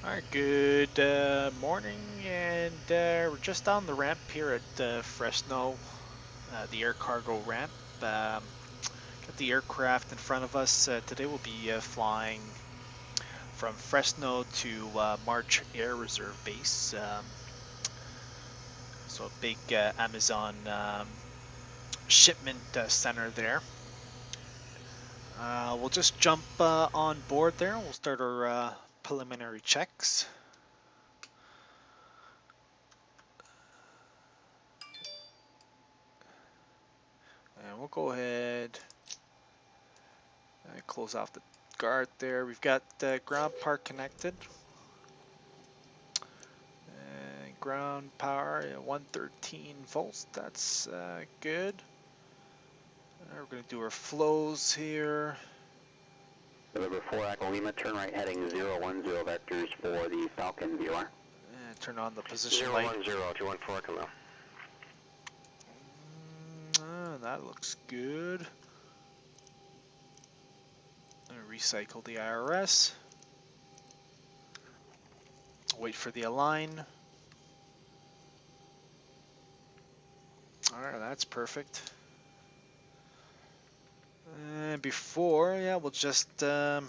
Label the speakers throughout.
Speaker 1: Alright, good morning, and we're just on the ramp here at Fresno, the air cargo ramp. Got the aircraft in front of us. Today we'll be flying from Fresno to March Air Reserve Base. So a big Amazon shipment center there. We'll just jump on board there. We'll start our preliminary checks. And we'll go ahead and close off the guard there. We've got ground power connected. And ground power, 113 volts. That's good. We're going to do our flows here.
Speaker 2: November 4 Echo Lima, turn right heading 010 vectors for the Falcon VOR.
Speaker 1: And turn on the position light.
Speaker 2: 010, 214 Echo Lima.
Speaker 1: That looks good. Recycle the IRS. Wait for the align. Alright, that's perfect. And before, we'll just...
Speaker 2: Number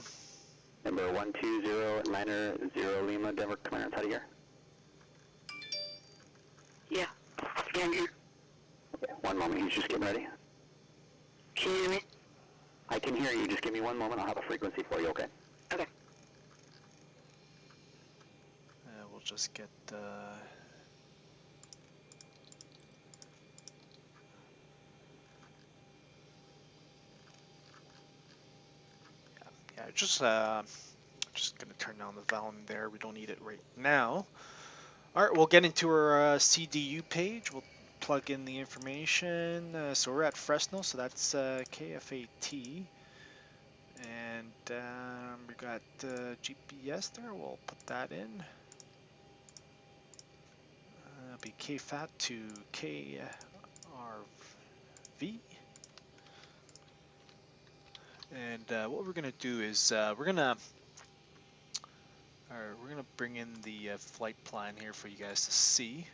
Speaker 2: 120, Liner 0 Lima, Denver, Commander, out of here.
Speaker 3: Yeah, can you?
Speaker 2: Okay, one moment, he's just getting ready.
Speaker 3: Can you hear me?
Speaker 2: I can hear you, just give me one moment, I'll have a frequency for you, okay?
Speaker 3: Okay.
Speaker 1: We'll just get... just gonna turn down the volume there. We don't need it right now. All right, we'll get into our CDU page. We'll plug in the information. So we're at Fresno, so that's KFAT, and we got GPS there. We'll put that in. It'll be KFAT to KRV. And what we're gonna do is we're gonna bring in the flight plan here for you guys to see.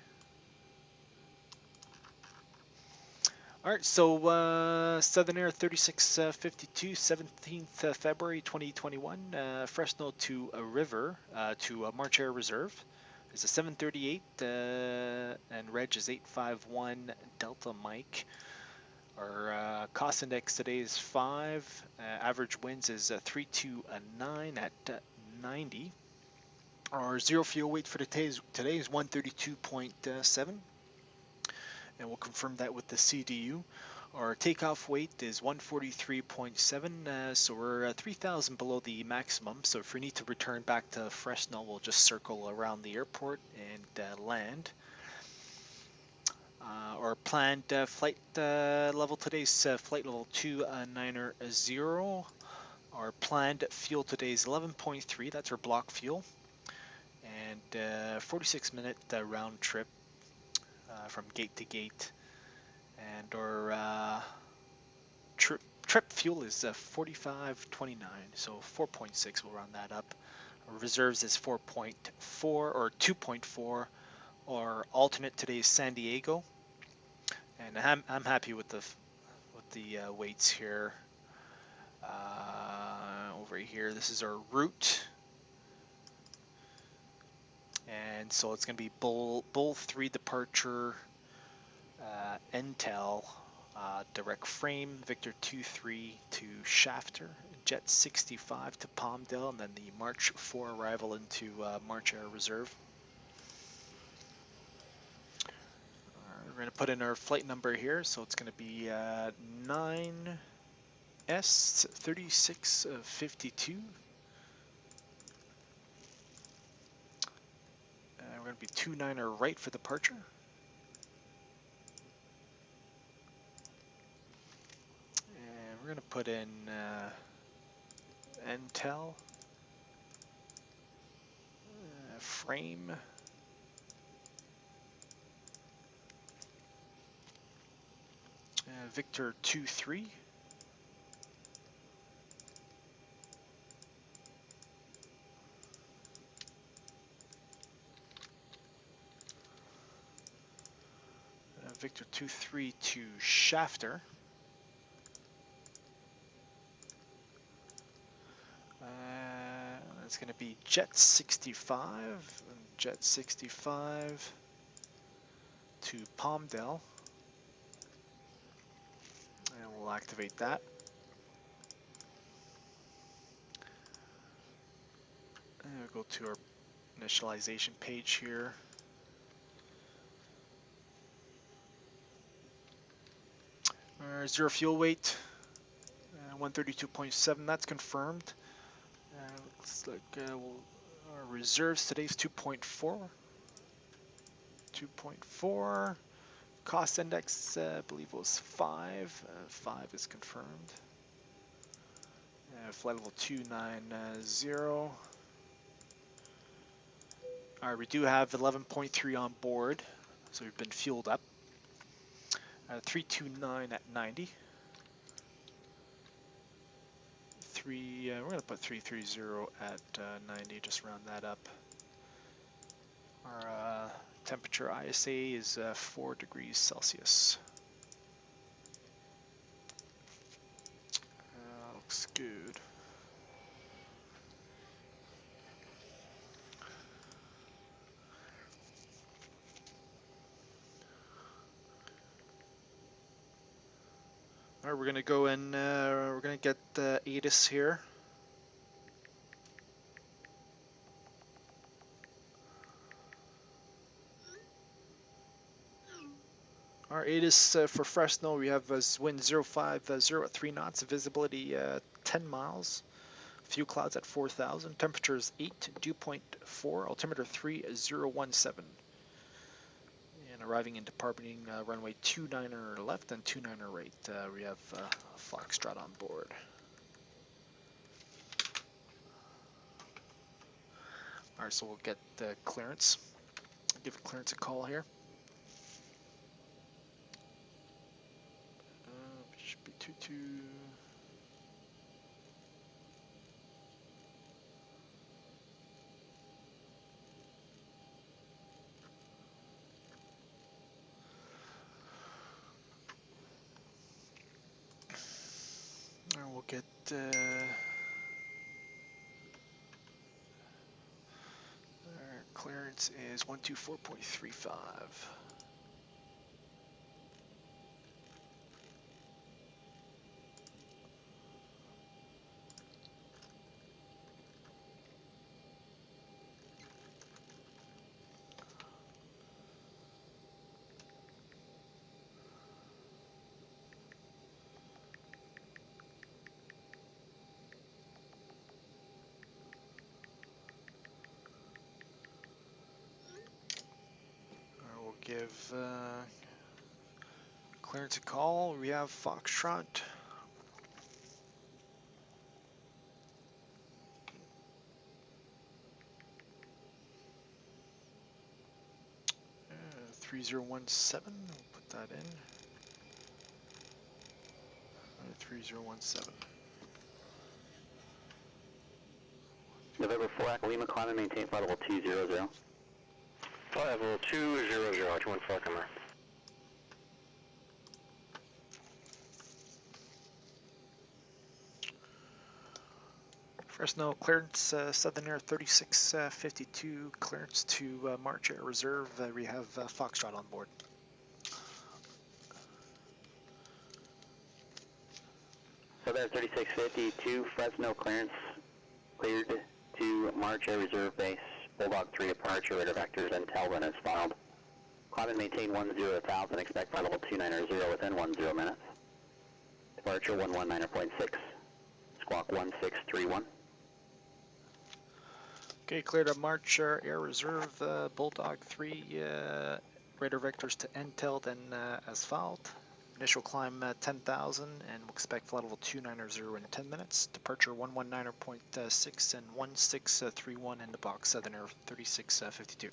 Speaker 1: All right, so Southern Air 3652, 17th February 2021, Fresno to a River to March Air Reserve. It's a 738 and reg is 851 Delta Mike. Our cost index today is 5. Average winds is 329 at 90. Our zero fuel weight for today is 132.7. And we'll confirm that with the CDU. Our takeoff weight is 143.7, so we're 3,000 below the maximum. So if we need to return back to Fresno, we'll just circle around the airport and land. Our planned flight level today is flight level 290. Our planned fuel today is 11.3, that's our block fuel. And 46-minute round trip from gate to gate. And our trip fuel is 45.29, so 4.6, we'll round that up. Our reserves is 4.4 or 2.4. Our alternate today is San Diego, and I'm happy with the weights here. Over here, this is our route, and so it's going to be Bull 3 departure, Intel, direct frame, Victor 2-3 to Shafter, Jet 65 to Palmdale, and then the March 4 arrival into March Air Reserve. We're going to put in our flight number here, so it's going to be 9S3652. We're going to be 29er right for departure. And we're going to put in Intel, frame, Victor 2-3. Victor 23 to Shafter. That's going to be Jet 65, Jet 65 to Palmdale, and we'll activate that. And we'll go to our initialization page here. Our zero fuel weight, 132.7, that's confirmed. Looks like our reserves today is 2.4. 2.4. Cost index, I believe, was 5. 5 is confirmed. Flight level 290. Alright, we do have 11.3 on board, so we've been fueled up. 329 at 90. We're going to put 330 at 90, just round that up. Our temperature ISA is 4 degrees Celsius. Looks good. Alright, we're going to go and we're going to get ATIS here. Our ATIS for Fresno, we have wind 050 at 3 knots, visibility 10 miles, fuel clouds at 4,000, temperatures 8, dew point 4, altimeter 3017. And arriving and departing runway 29er left and 29er right, we have Foxtrot on board. Alright, so we'll get clearance. Give clearance a call here. Should be 22. And we'll get our clearance is 124.35. We'll give clearance a call. We have Foxtrot. Uh, 3017, we'll put that in. 3017.
Speaker 2: November 4 Echo Lima, climb and maintain flight level 200. Flight level 200, 21 Falconer.
Speaker 1: Fresno clearance, Southern Air 3652, clearance to March Air Reserve. We have Foxtrot on board.
Speaker 2: Southern Air 3652, Fresno clearance, cleared to March Air Reserve Base. Bulldog 3 departure, radar vectors intel when it's filed. Climb and maintain 10,000, expect flight level 290 within 10 minutes. Departure 119.6, squawk 1631.
Speaker 1: Okay, cleared up March Air Reserve, Bulldog 3, radar vectors to intel, then as filed. Initial climb 10,000, and we'll expect flight level 290 in 10 minutes. Departure 119.6 and 1631 in the box, Southern Air 3652.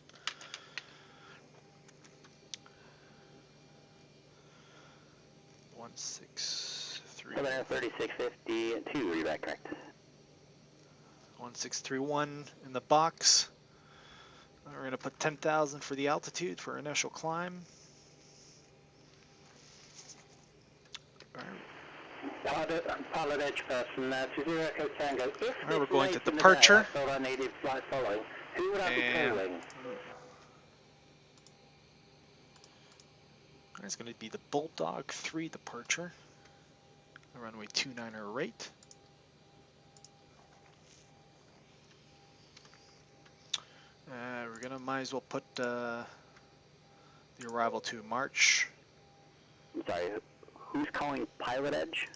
Speaker 2: Southern Air 3652, are you back correct?
Speaker 1: 1631 in the box. We're going to put 10,000 for the altitude for initial climb.
Speaker 2: PilotEdge person, to 0 Echo Tango. If
Speaker 1: Alright,
Speaker 2: this
Speaker 1: we're going
Speaker 2: late
Speaker 1: to
Speaker 2: in the day I
Speaker 1: departure.
Speaker 2: thought I needed flight following, who would I be
Speaker 1: And
Speaker 2: calling?
Speaker 1: it's going to be the Bulldog 3 departure. Runway 29 right. We're gonna might as well put the arrival to March.
Speaker 2: I'm sorry, who's calling PilotEdge?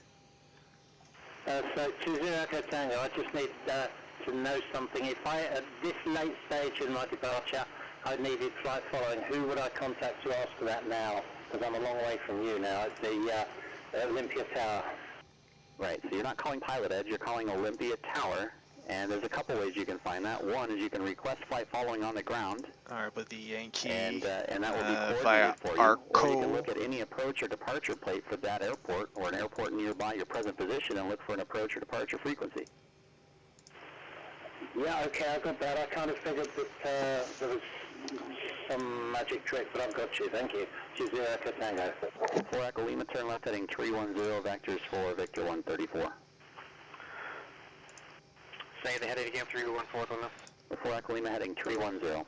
Speaker 2: So to 0 Echo Tango, I just need to know something. If at this late stage in my departure, I needed flight following, who would I contact to ask for that now? Because I'm a long way from you now. It's the Olympia Tower. Right, so you're not calling PilotEdge, you're calling Olympia Tower, and there's a couple ways you can find that. One is you can request flight following on the ground,
Speaker 1: Alright, with the Yankee
Speaker 2: and that will be
Speaker 1: via
Speaker 2: coordinated for you.
Speaker 1: our
Speaker 2: Or you can look at any approach or departure plate for that airport, or an airport nearby your present position, and look for an approach or departure frequency. Yeah, okay, I've got that. I kind of figured that there was some magic trick, but I've got you. Thank you. 20 Echo Tango. 4 Echo Lima, turn left heading 310, vectors for Victor 134.
Speaker 4: Say the heading again, 314 on the
Speaker 2: 4 Echo Lima heading 310.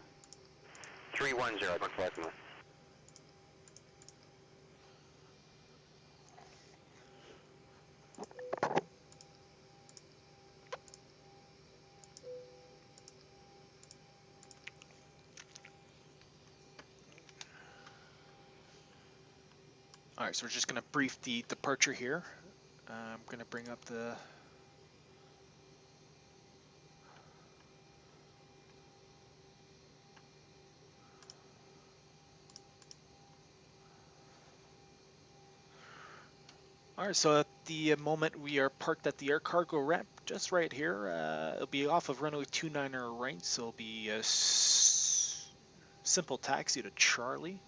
Speaker 4: 310, look for it.
Speaker 1: Alright, so we're just going to brief the departure here. I'm going to bring up the Alright, so at the moment we are parked at the air cargo ramp just right here. It'll be off of runway 29 right, so it'll be a simple taxi to Charlie.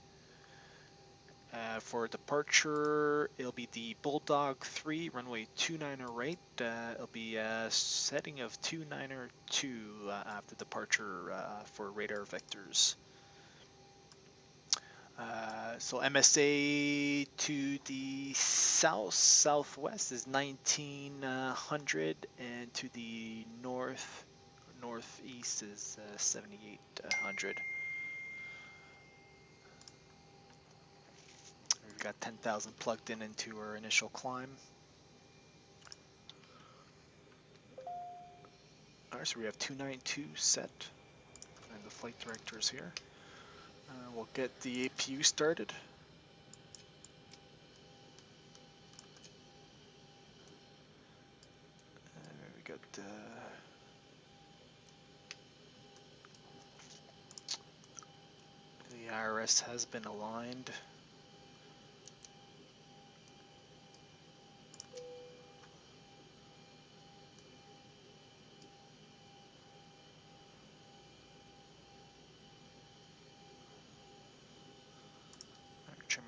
Speaker 1: For departure, it'll be the Bulldog 3, runway 29 right. It'll be a setting of 292 after departure for radar vectors. So MSA to the southwest is 1900, and to the northeast is 7800. We've got 10,000 plugged in into our initial climb. Alright, so we have 292 set, and the flight director is here. We'll get the APU started. We got the IRS has been aligned.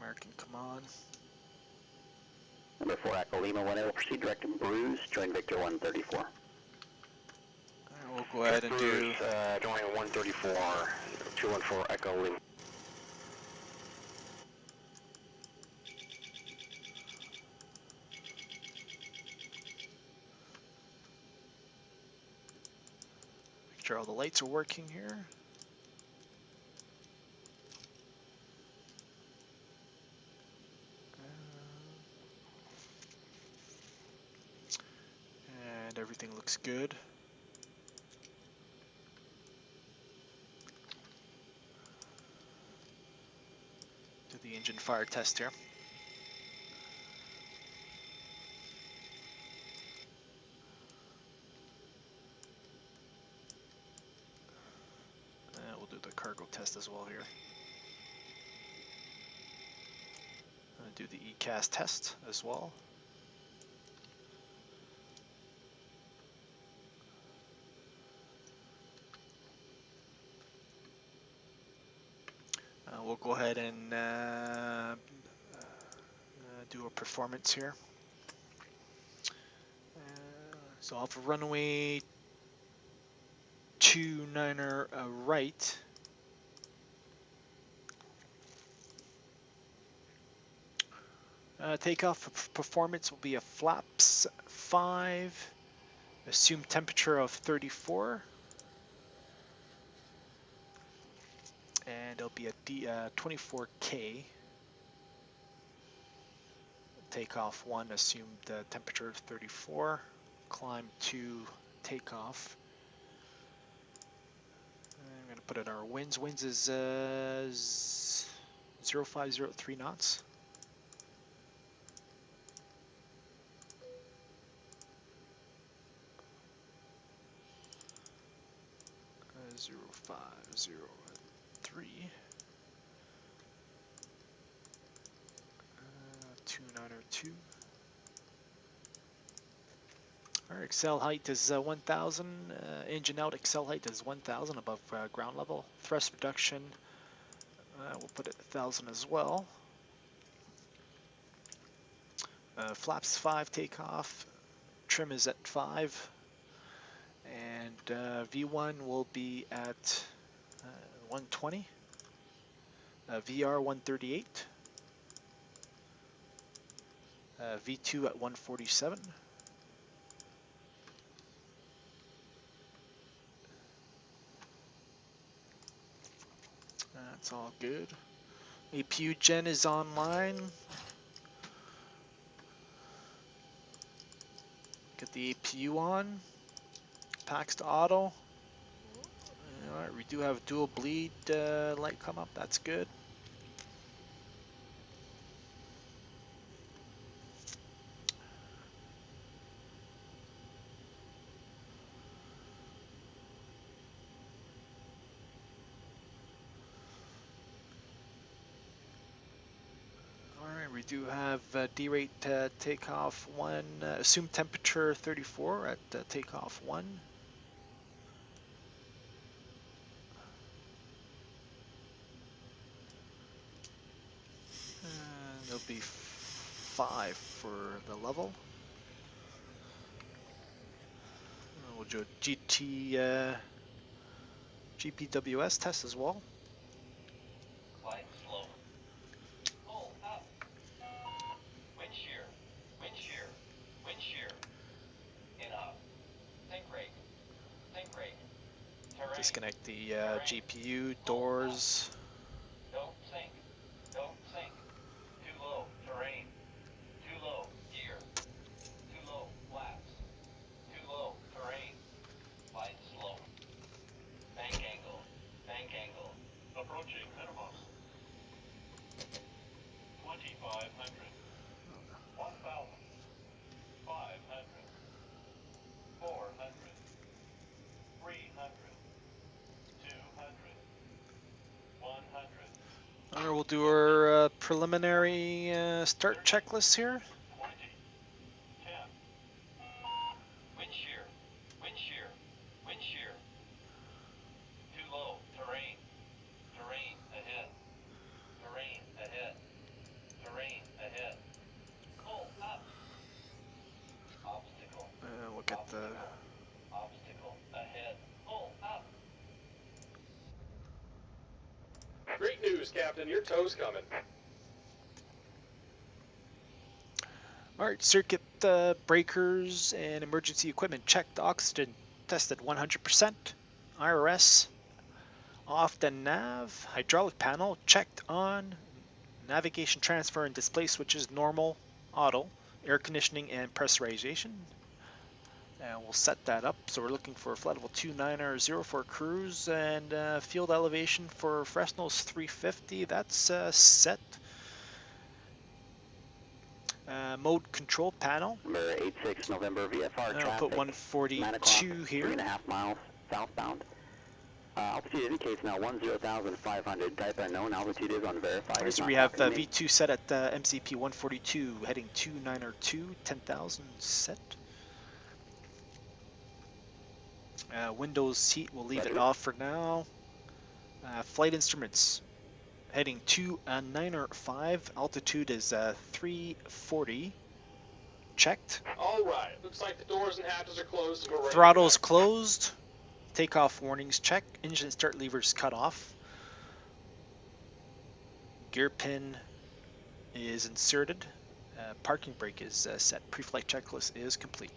Speaker 1: American, come on.
Speaker 2: Number 4 Echo Lima, 10, will proceed direct to Bruce, join Victor 134.
Speaker 1: Alright, we'll go ahead and do...
Speaker 4: joining 134, 214 Echo Lima.
Speaker 1: Make sure all the lights are working here. And everything looks good. Do the engine fire test here. We'll do the cargo test as well here. Do the ECAS test as well. We'll go ahead and do a performance here. So off of runway 29 right. Takeoff performance will be a flaps 5, assumed temperature of 34, and it'll be a 24K. Takeoff 1, assumed temperature of 34, climb 2, takeoff. I'm going to put in our winds. Winds is 0503 knots. 0503. 2902. Our Excel height is 1,000. Engine out Excel height is 1,000 above ground level. Thrust reduction, we'll put it 1,000 as well. Flaps 5 takeoff. Trim is at 5. And V1 will be at 120. VR 138. V2 at 147. That's all good. APU gen is online. Get the APU on. Packs to auto. Alright, we do have dual bleed light come up. That's good. We do have D-rate takeoff 1, assumed temperature 34 at takeoff 1. And there'll be 5 for the level. We'll do a GPWS test as well. Disconnect the GPU, doors.
Speaker 5: Don't sink. Don't sink. Too low. Terrain. Too low. Gear. Too low. Flaps. Too low. Terrain. Glide slow. Bank angle. Bank angle. Approaching minimum. 2,500. 1,000. 500. 400. 300. 200. 100.
Speaker 1: Alright, we'll do our preliminary start checklist here.
Speaker 5: 20. 10. Wind shear. Wind shear. Wind shear. Too low. Terrain. Terrain ahead. Terrain ahead. Terrain ahead. Pull up. Obstacle.
Speaker 1: We'll get the...
Speaker 5: Obstacle ahead. Pull up.
Speaker 6: Great news, Captain. Your tow's coming.
Speaker 1: Alright, circuit breakers and emergency equipment checked. Oxygen tested 100%. IRS off the nav. Hydraulic panel checked on. Navigation transfer and display switches normal. Auto. Air conditioning and pressurization. And we'll set that up. So we're looking for flight level 29R0 for cruise, and field elevation for Fresno's 350. That's set. Mode control panel.
Speaker 2: Number 86 November VFR
Speaker 1: I'll
Speaker 2: traffic.
Speaker 1: put 142 here.
Speaker 2: 3.5 miles southbound. Altitude indicates now 10,500. Type unknown. Altitude is unverified.
Speaker 1: So we have V2 set at MCP 142, heading 29R2, 10,000 set. Windows heat, we'll leave it off for now. Flight instruments, heading 29R5, altitude is 340. Checked.
Speaker 6: All right. Looks like the doors and hatches are closed. And we're ready.
Speaker 1: Throttle's closed. Takeoff warnings checked. Engine start levers cut off. Gear pin is inserted. parking brake is set. Pre-flight checklist is complete.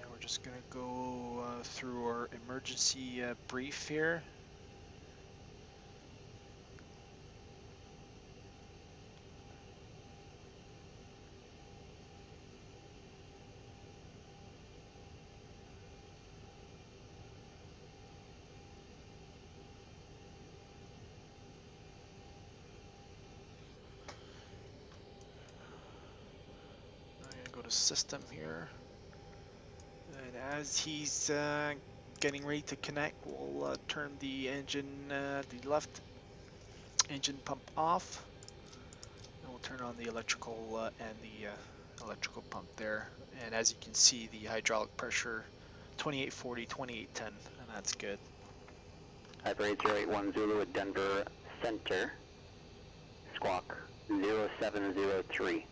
Speaker 1: And we're just going to go through our emergency brief here. I'm going to go to system here. And as he's getting ready to connect, we'll turn the engine, the left engine pump off. And we'll turn on the electrical and the electrical pump there. And as you can see, the hydraulic pressure 2840, 2810, and that's good.
Speaker 2: Hyper 8081 Zulu at Denver Center, squawk 0703.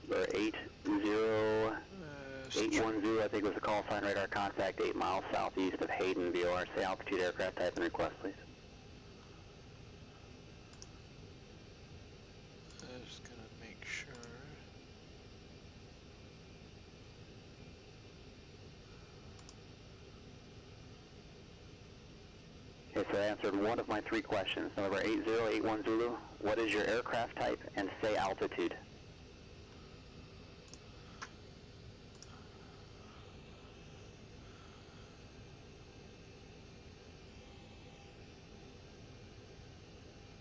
Speaker 2: Number 80810, I think was the call sign, radar contact 8 miles southeast of Hayden, VOR. Say altitude, aircraft type, and request, please.
Speaker 1: Just gonna make sure.
Speaker 2: Okay, so I answered one of my three questions. Number 8081 Zulu, what is your aircraft type, and say altitude?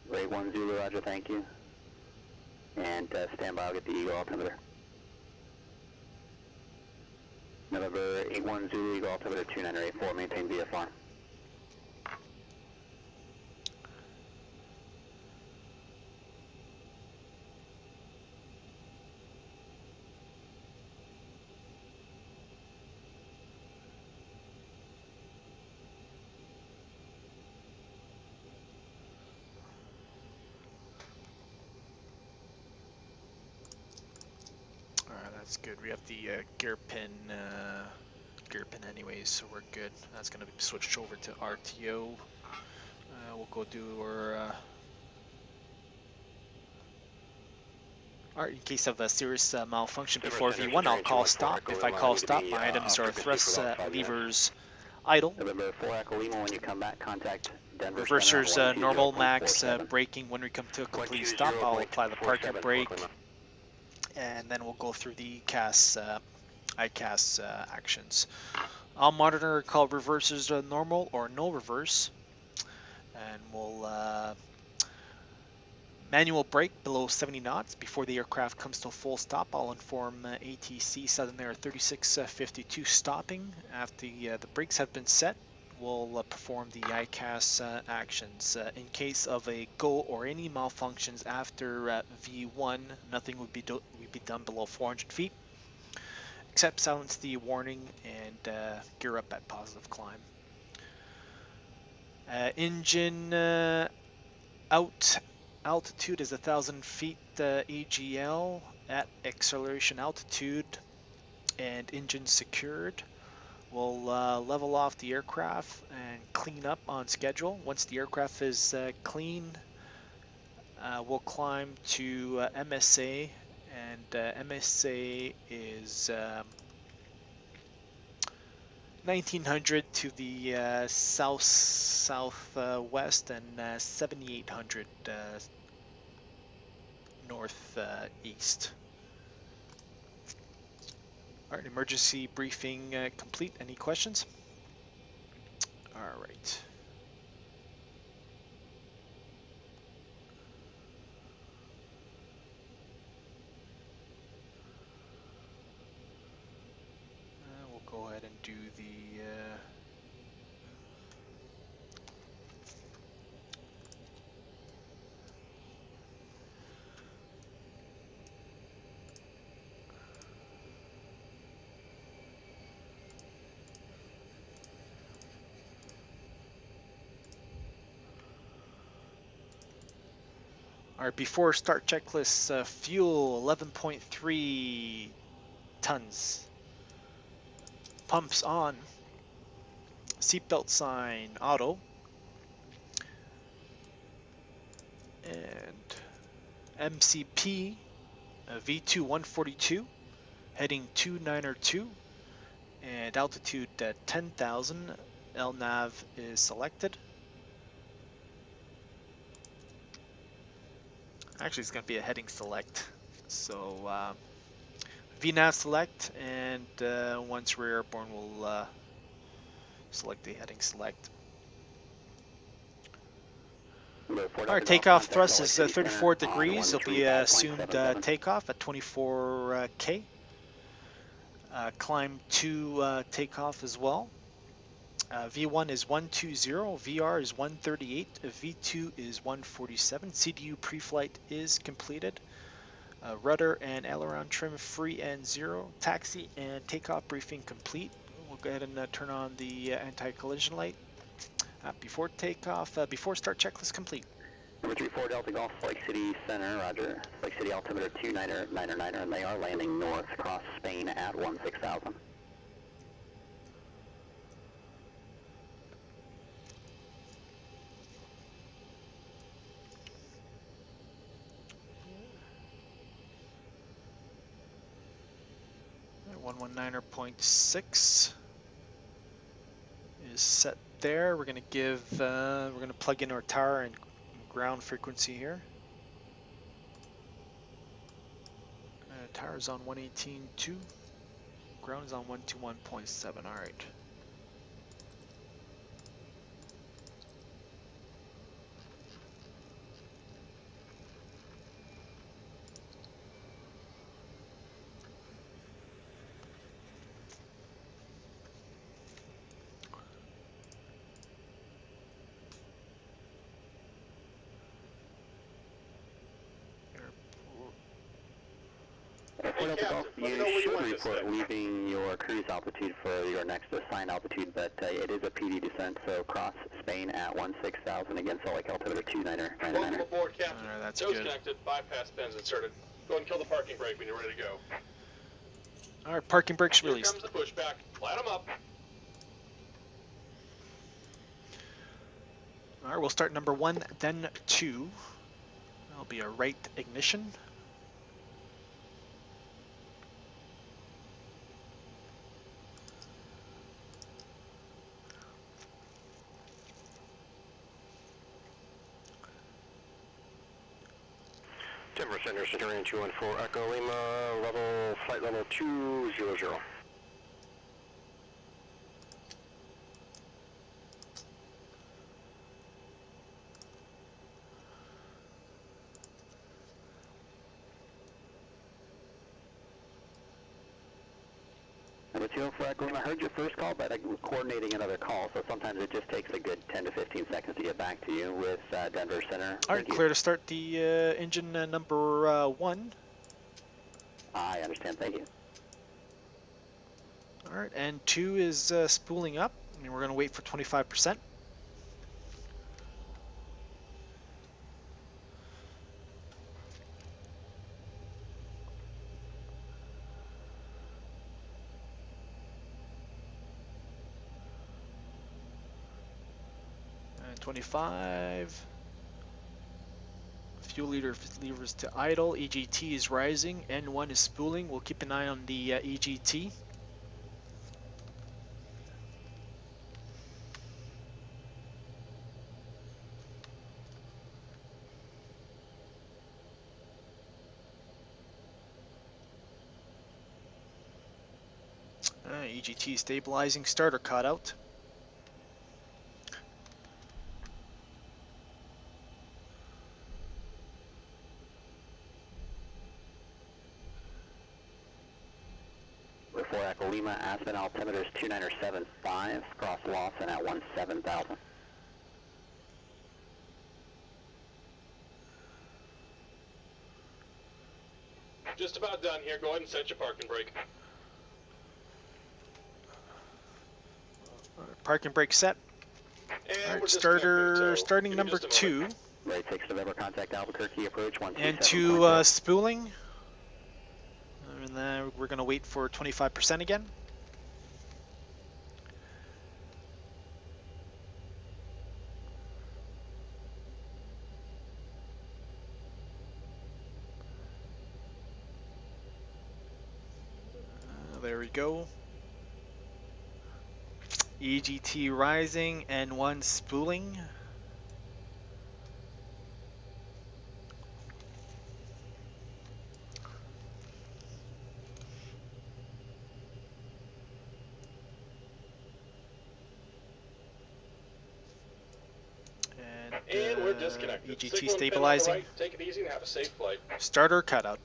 Speaker 2: Number 81 Zulu, roger, thank you. And stand by, I'll get the Eagle altimeter. November 81 Zulu, Eagle altimeter 2984, maintain VFR.
Speaker 1: That's good. We have the gear pin anyways, so we're good. That's going to be switched over to RTO. We'll go do our Alright, in case of a serious malfunction before V1, I'll call stop. If I call stop, my items are thrust levers idle.
Speaker 2: November 4 Echo Lima, when you come back, contact Denver.
Speaker 1: Reversers normal, max braking. When we come to a complete stop, I'll apply the parking brake. And then we'll go through the ICAS actions. I'll monitor call reversers normal or no reverse, and we'll manual brake below 70 knots before the aircraft comes to a full stop. I'll inform ATC Southern Air 3652 stopping. After the brakes have been set, we'll perform the ICAS actions. In case of a go or any malfunctions after V1, nothing would be done below 400 feet, except silence the warning and gear up at positive climb. Engine out. Altitude is 1,000 feet AGL. At acceleration altitude, and engine secured. We'll level off the aircraft and clean up on schedule. Once the aircraft is clean, we'll climb to MSA, and MSA is 1900 to the southwest and 7800 northeast. All right, emergency briefing complete. Any questions? All right. We'll go ahead and do the All right, before start checklist, fuel 11.3 tons. Pumps on. Seatbelt sign auto. And MCP V2 142, heading 292, and altitude 10,000. LNAV is selected. Actually, it's going to be a heading select. So VNAV select, and once we're airborne, we'll select the heading select. Our takeoff thrust is 34 degrees. It'll be assumed takeoff at 24K. Climb to takeoff as well. V1 is 120, VR is 138, V2 is 147. CDU pre-flight is completed. Rudder and aileron trim free and 0. Taxi and takeoff briefing complete. We'll go ahead and turn on the anti-collision light. Before takeoff, before start checklist complete.
Speaker 2: Number 34 Delta Golf, Lake City Center, roger. Lake City altimeter 2999, and they are landing north across Spain at 16,000.
Speaker 1: Right, 119.6 is set there. We're going to give, we're going to plug in our tower and ground frequency here. Tower is on 118.2. Ground is on 121.7. All right.
Speaker 2: Delta Golf, you should report leaving your cruise altitude for your next assigned altitude, but it is a PD descent, so cross Spain at 16,000 against Salt Lake altimeter 2999.
Speaker 6: Welcome aboard, Captain.
Speaker 1: Alright, that's
Speaker 6: Nose
Speaker 1: good.
Speaker 6: connected, bypass pins inserted. Go and kill the parking brake when you're ready to go.
Speaker 1: All right, parking brakes
Speaker 6: Here
Speaker 1: released.
Speaker 6: comes the pushback. Light them up.
Speaker 1: All right, we'll start number 1, then 2. That'll be a right ignition.
Speaker 4: Denver Center, Centurion 214, Echo Lima, flight level 200.
Speaker 2: Number 204 Echo Lima, I heard your first call, but I'm coordinating another call, so sometimes it just takes a good 10 to 15 seconds to get back to you with Denver Center.
Speaker 1: All right, clear to start the engine number 1.
Speaker 2: I understand, thank you.
Speaker 1: All right, and 2 is spooling up, and we're going to wait for 25%. 25. Fuel levers to idle. EGT is rising. N1 is spooling. We'll keep an eye on the EGT. EGT stabilizing. Starter cut out.
Speaker 2: We're 4 Echo Lima, Aspen altimeter is 2975, cross Lawson at 17,000.
Speaker 6: Just about done here. Go ahead and set your parking brake.
Speaker 1: Parking brake set.
Speaker 6: And
Speaker 1: All right,
Speaker 6: we're disconnecting, so
Speaker 1: starting
Speaker 6: give me
Speaker 1: number
Speaker 6: just a moment.
Speaker 1: 2.
Speaker 2: Right, 6 November, contact Albuquerque, approach
Speaker 1: And
Speaker 2: 127.0.
Speaker 1: 2 spooling. And then we're going to wait for 25% again. There we go. EGT rising, N1 spooling.
Speaker 6: And we're disconnected.
Speaker 1: EGT
Speaker 6: Signal and pin on the
Speaker 1: stabilizing.
Speaker 6: right. Take it easy and have a safe flight.
Speaker 1: Starter cutout.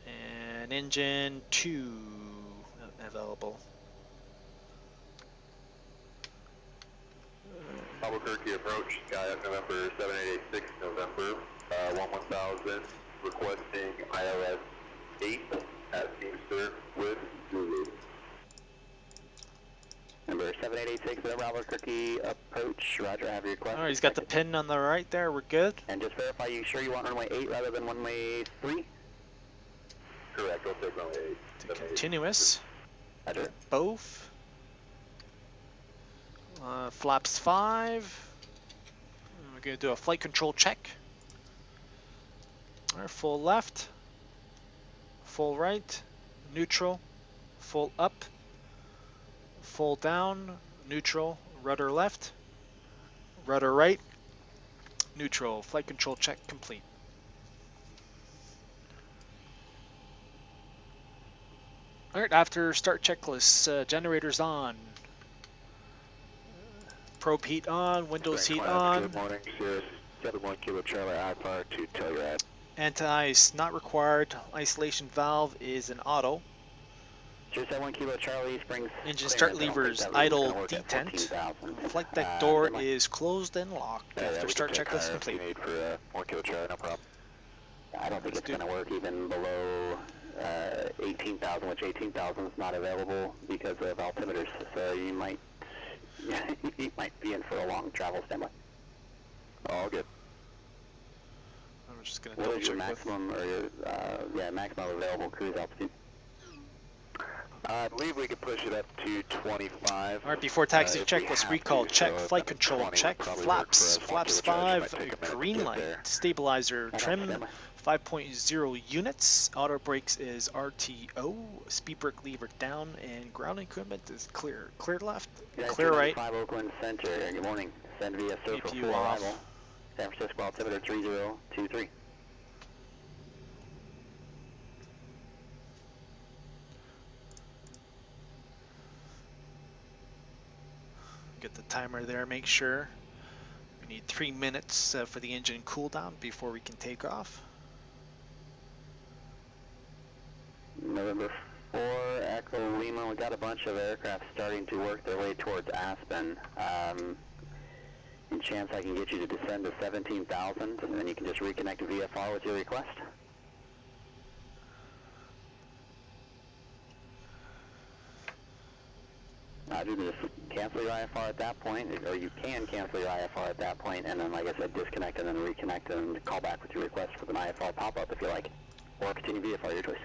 Speaker 1: And engine 2 available.
Speaker 7: Albuquerque approach, Skype November 7886 November 1000, requesting ILS 8 at Teamster with Zulu.
Speaker 2: Number 7886, November Albuquerque, approach, roger, have your request.
Speaker 1: Alright, he's got the pin on the right there, we're good.
Speaker 2: And just verify, you sure you want runway 8 rather than runway 3?
Speaker 7: Correct, I'll take runway 8.
Speaker 1: To continuous.
Speaker 2: Roger.
Speaker 1: Both. Flaps 5. We're going to do a flight control check. Alright, full left. Full right. Neutral. Full up. Full down. Neutral. Rudder left. Rudder right. Neutral. Flight control check complete. Alright, after start checklist, generators on. Probe heat on, windows heat on.
Speaker 7: Good morning, Sirius 71 Kilo Charlie iPower to Telluride.
Speaker 1: Anti-ice not required. Isolation valve is an auto.
Speaker 2: 071 Kilo Charlie, Springs.
Speaker 1: Engine start levers idle detent. Flight deck door is closed and locked. After start checklist complete.
Speaker 7: Need for 1 Kilo Charlie, no problem.
Speaker 2: I don't think it's going to work even below 18,000, which 18,000 is not available because of altimeters. So you might you might be in for a long travel standby.
Speaker 7: All good.
Speaker 1: I'm just gonna
Speaker 2: What
Speaker 1: double
Speaker 2: is your
Speaker 1: check with.
Speaker 2: maximum or your maximum available cruise altitude?
Speaker 7: I believe we could push it up to 25.
Speaker 1: Alright, before taxi
Speaker 7: if we
Speaker 1: checklist
Speaker 7: have
Speaker 1: recall
Speaker 7: to,
Speaker 1: check,
Speaker 7: so
Speaker 1: flight
Speaker 7: about
Speaker 1: control
Speaker 7: 20
Speaker 1: check,
Speaker 7: would probably work
Speaker 1: flaps,
Speaker 7: for us.
Speaker 1: flaps
Speaker 7: 1 Kilo Charlie
Speaker 1: 5,
Speaker 7: might take a minute to
Speaker 1: green
Speaker 7: get
Speaker 1: light,
Speaker 7: there.
Speaker 1: stabilizer
Speaker 2: Yeah,
Speaker 1: trim,
Speaker 2: standby.
Speaker 1: 5.0 units, auto brakes is RTO, speed brake lever down, and ground equipment is clear. Clear left, clear right.
Speaker 2: 5 Oakland Center, good morning. Send via SOO for
Speaker 1: APU
Speaker 2: full
Speaker 1: off.
Speaker 2: arrival. San Francisco altimeter 3023.
Speaker 1: Get the timer there, make sure. We need 3 minutes for the engine cool down before we can take off.
Speaker 2: November 4, Echo Lima, we got a bunch of aircraft starting to work their way towards Aspen. Any chance I can get you to descend to 17,000 and then you can just reconnect to VFR with your request? You can just cancel your IFR at that point, or you can cancel your IFR at that point, and then, like I said, disconnect and then reconnect and call back with your request for an IFR pop-up if you like, or continue VFR, your choice.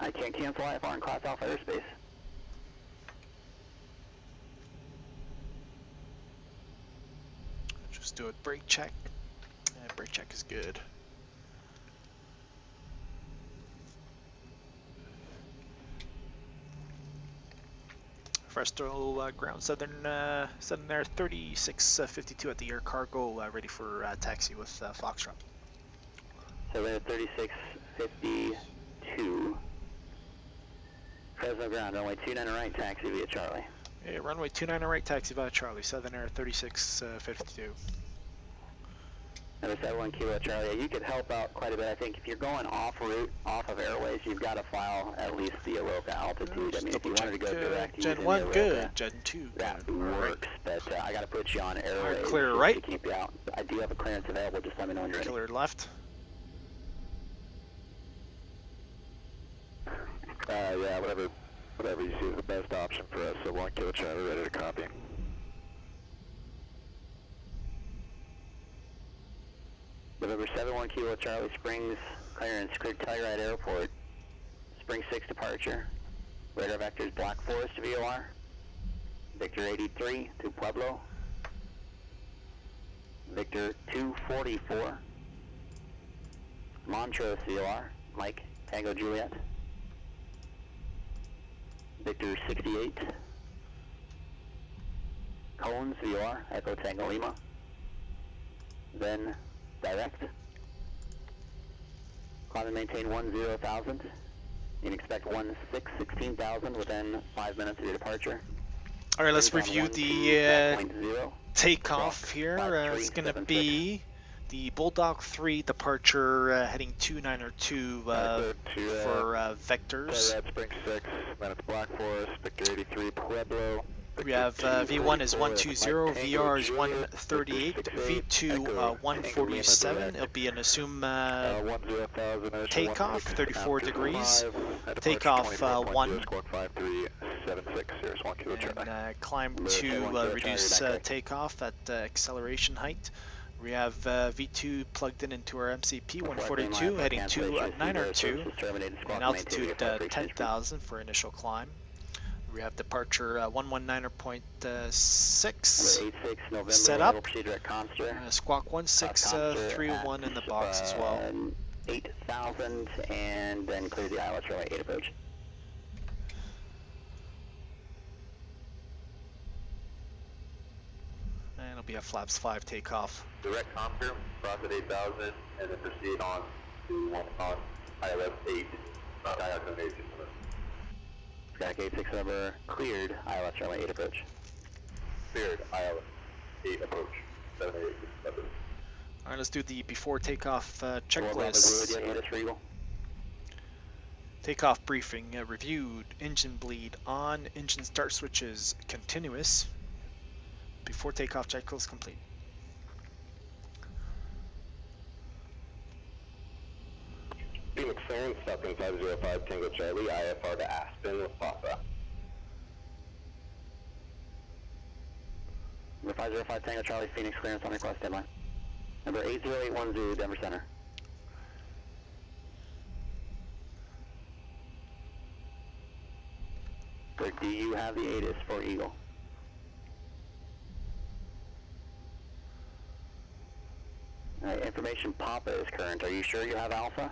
Speaker 2: I can't cancel IFR in Class Alpha airspace.
Speaker 1: Just do a brake check. Brake check is good. Fresno ground, Southern Air 3652 at the air cargo, ready for taxi with Foxtrot.
Speaker 2: Southern Air 3652. Fresno ground, runway 29 right, taxi via Charlie.
Speaker 1: Yeah, runway 29 right, taxi via Charlie, Southern Air 3652.
Speaker 2: Number 71 Kilo Charlie, you could help out quite a bit. I think if you're going off route, off of airways, you've got to file at least the Aroka altitude. I mean, if you wanted to go direct
Speaker 1: Gen
Speaker 2: using
Speaker 1: 1
Speaker 2: the Aroka,
Speaker 1: good, Gen 2
Speaker 2: that
Speaker 1: good.
Speaker 2: works, but I got to put you on airways
Speaker 1: clear
Speaker 2: just
Speaker 1: right.
Speaker 2: to keep you out. I do have a clearance available, just let me know when you're ready.
Speaker 1: Killer left.
Speaker 7: Yeah, whatever you see is the best option for us. So 1 Kilo Charlie, ready to copy.
Speaker 2: November 71 Kilo Charlie, Springs clearance, Telluride Airport. Spring 6 departure. Radar vectors Black Forest VOR. Victor 83 to Pueblo. Victor 244. Montrose VOR, Mike Tango Juliet. Victor 68. Cones VOR, Echo Tango Lima. Then direct. Climb and maintain 10,000. You can expect 16,000 within 5 minutes of your departure.
Speaker 1: All right, let's review the
Speaker 2: 0.
Speaker 1: takeoff here. It's going to be the Bulldog 3 departure heading 292 for vectors.
Speaker 7: Spring 6, then it's Black Forest, Victor 83, Pueblo.
Speaker 1: We have V1 is 120, VR is 138, V2 147. It'll be an assume takeoff, 34 degrees. Takeoff 1. And climb to reduce takeoff at acceleration height. We have V2 plugged in into our MCP 142, heading to 902, and altitude 10,000 for initial climb. We have departure 119.6 set up. Squawk 1631 in the box as well.
Speaker 2: 8,000 and then clear the ILS runway 8 approach.
Speaker 1: And it'll be a flaps 5 takeoff.
Speaker 7: Direct confirm, cross at 8,000, and then proceed on to on ILS 8, ILS 8.
Speaker 2: Skyk 86 number cleared, ILS runway 8 approach.
Speaker 7: Cleared, ILS 8 approach, 787.
Speaker 1: Alright, let's do the before takeoff checklist. Takeoff briefing reviewed, engine bleed on, engine start switches continuous. Before takeoff checklist complete.
Speaker 7: Phoenix clearance, Falcon 505 Tango Charlie, IFR to Aspen with Papa.
Speaker 2: Number 505 Tango Charlie, Phoenix clearance on request deadline. Number 80810, Denver Center. Good, do you have the ATIS for Eagle? Information Papa is current. Are you sure you have Alpha?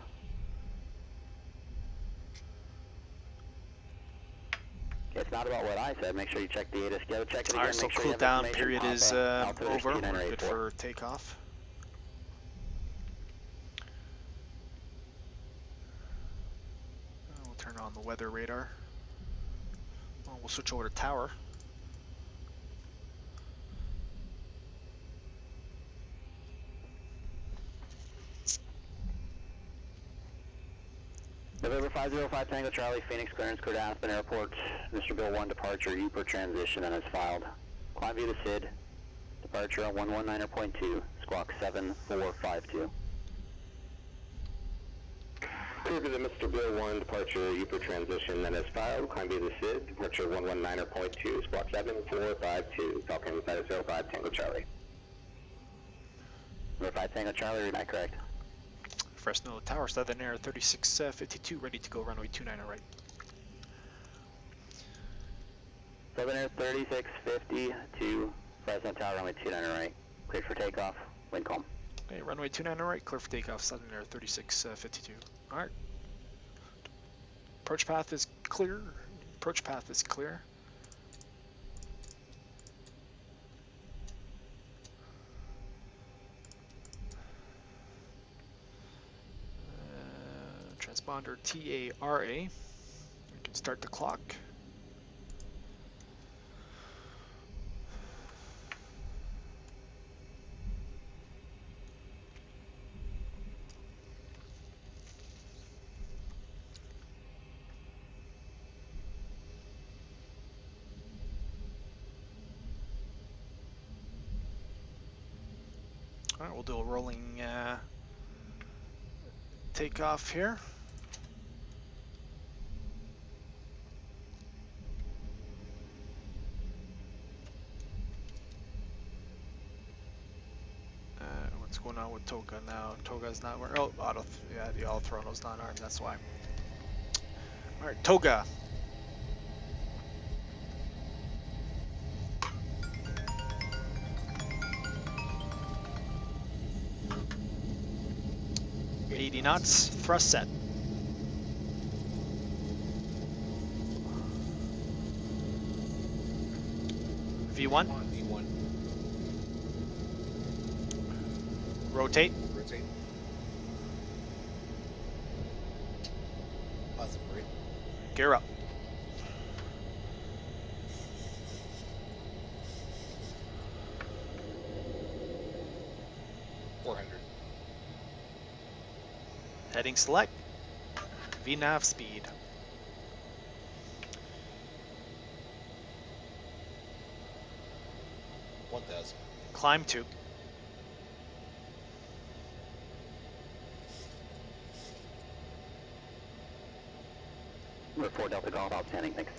Speaker 2: It's not about what I said. Make sure you check the ATIS. Go check it again.
Speaker 1: Alright, so
Speaker 2: Make sure you
Speaker 1: cool
Speaker 2: have
Speaker 1: down
Speaker 2: information
Speaker 1: period
Speaker 2: Papa,
Speaker 1: is
Speaker 2: Alpha
Speaker 1: over.
Speaker 2: 69 or
Speaker 1: We're good
Speaker 2: 84.
Speaker 1: for takeoff. We'll turn on the weather radar. We'll switch over to tower.
Speaker 2: November 505 Tango Charlie, Phoenix clearance, clear to Aspen Airport. Mr. Bill 1 departure, U per transition and is filed. Climb view to SID. Departure on 119.2, squawk 7452.
Speaker 7: Clear to the Mr. Bill 1 departure, U per transition, then is filed. Climb via the SID, departure 119.2, squawk 7452, Falcon 505 Tango Charlie.
Speaker 2: Number 5 Tango Charlie, read that correct.
Speaker 1: Fresno Tower, Southern Air 3652, ready to go, runway 29 right.
Speaker 2: Southern Air 3652, Fresno Tower, runway 29 right. Cleared for takeoff, wind calm.
Speaker 1: Okay, runway 29 right, clear for takeoff, Southern Air 3652. Alright. Approach path is clear. Approach path is clear. Transponder TARA. We can start the clock. All right, we'll do a rolling takeoff here. What's going on with Toga now? Toga's not wearing. Oh, yeah, the auto throttle's not armed. That's why. All right, Toga. .80 knots. Thrust set. V1.
Speaker 8: V1.
Speaker 1: Rotate.
Speaker 8: Rotate. Positive rate.
Speaker 1: Gear up. Heading select. VNAV speed.
Speaker 8: 1,000.
Speaker 1: Climb 2.
Speaker 2: We're 4 Delta Golf outstanding, thanks.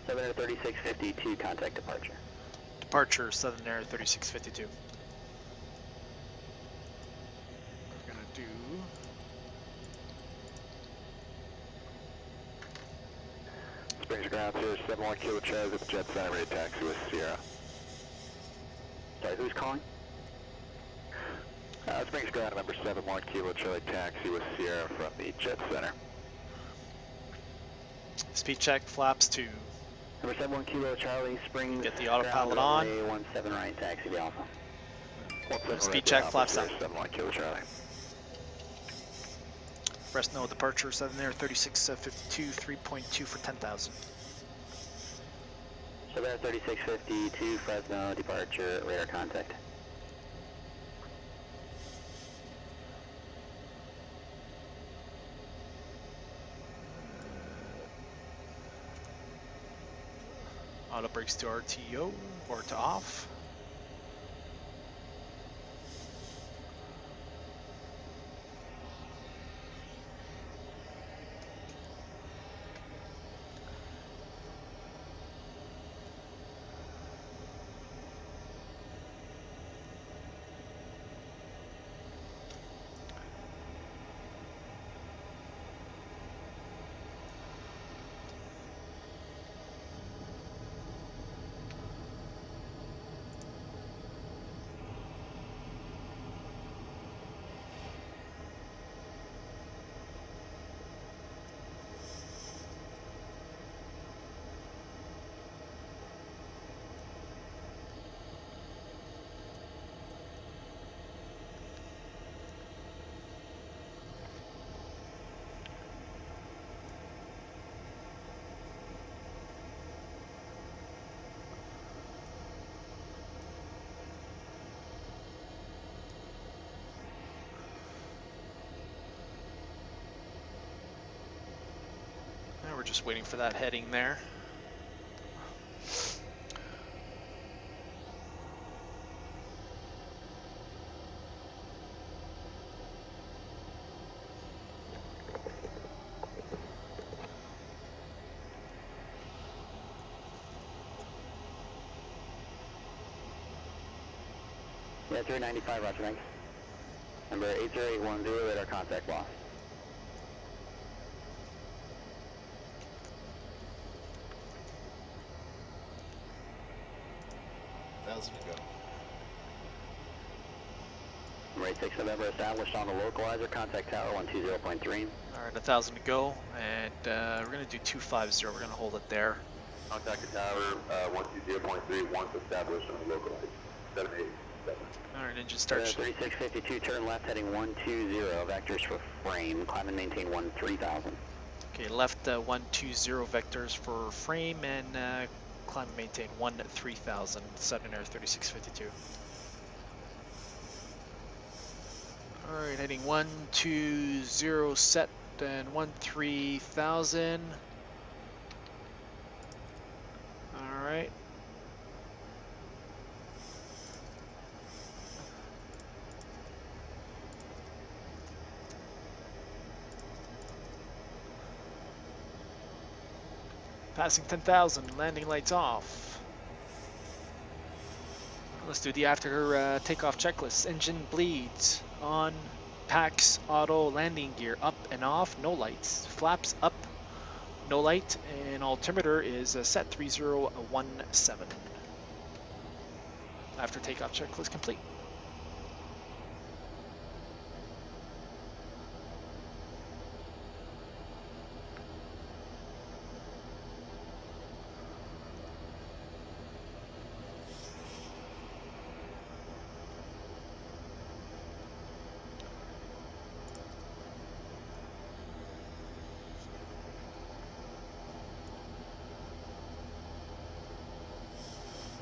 Speaker 2: Southern Air 3652, contact departure.
Speaker 1: Departure, Southern Air 3652. We're gonna do
Speaker 7: Springs ground, Sierra 71 Kilo Charlie at the Jet Center, ready to taxi with Sierra.
Speaker 2: Sorry, who's calling?
Speaker 7: Springs ground, number 71 Kilo Charlie, taxi with Sierra from the Jet Center.
Speaker 1: speed check, flaps 2.
Speaker 2: Number 71 Kilo Charlie, Springs.
Speaker 1: Get the autopilot
Speaker 2: ground,
Speaker 1: on.
Speaker 2: runway 17 right, taxi to Alpha.
Speaker 1: Speed check, flaps up.
Speaker 7: 71 Kilo Charlie.
Speaker 1: Fresno departure, Southern Air 3652, 3.2 for 10,000.
Speaker 2: Southern Air 3652, Fresno departure, radar contact.
Speaker 1: Auto brakes to RTO or to off. Now we're just waiting for that heading there.
Speaker 2: Yeah, 395, roger, thanks. Number 80810, radar contact lost.
Speaker 6: Thousand to go.
Speaker 2: Number 86 November established on the localizer, contact tower 120.3.
Speaker 1: All right, 1,000 to go, and we're going to do 250. We're going to hold it there.
Speaker 7: Contact the tower, 120.3, once established on the localizer. 787.
Speaker 1: All right, engine start.
Speaker 2: 3652, turn left heading 120, vectors for frame, climb and maintain 13,000.
Speaker 1: Okay, left 120 vectors for frame, and climb and maintain 13,000, Southern Air 3652. All right, heading 120 set and 13,000. All right. Passing 10,000, landing lights off. Let's do the after takeoff checklist. Engine bleeds on, packs, auto, landing gear up and off, no lights, flaps up, no light, and altimeter is set 3017. After takeoff checklist complete.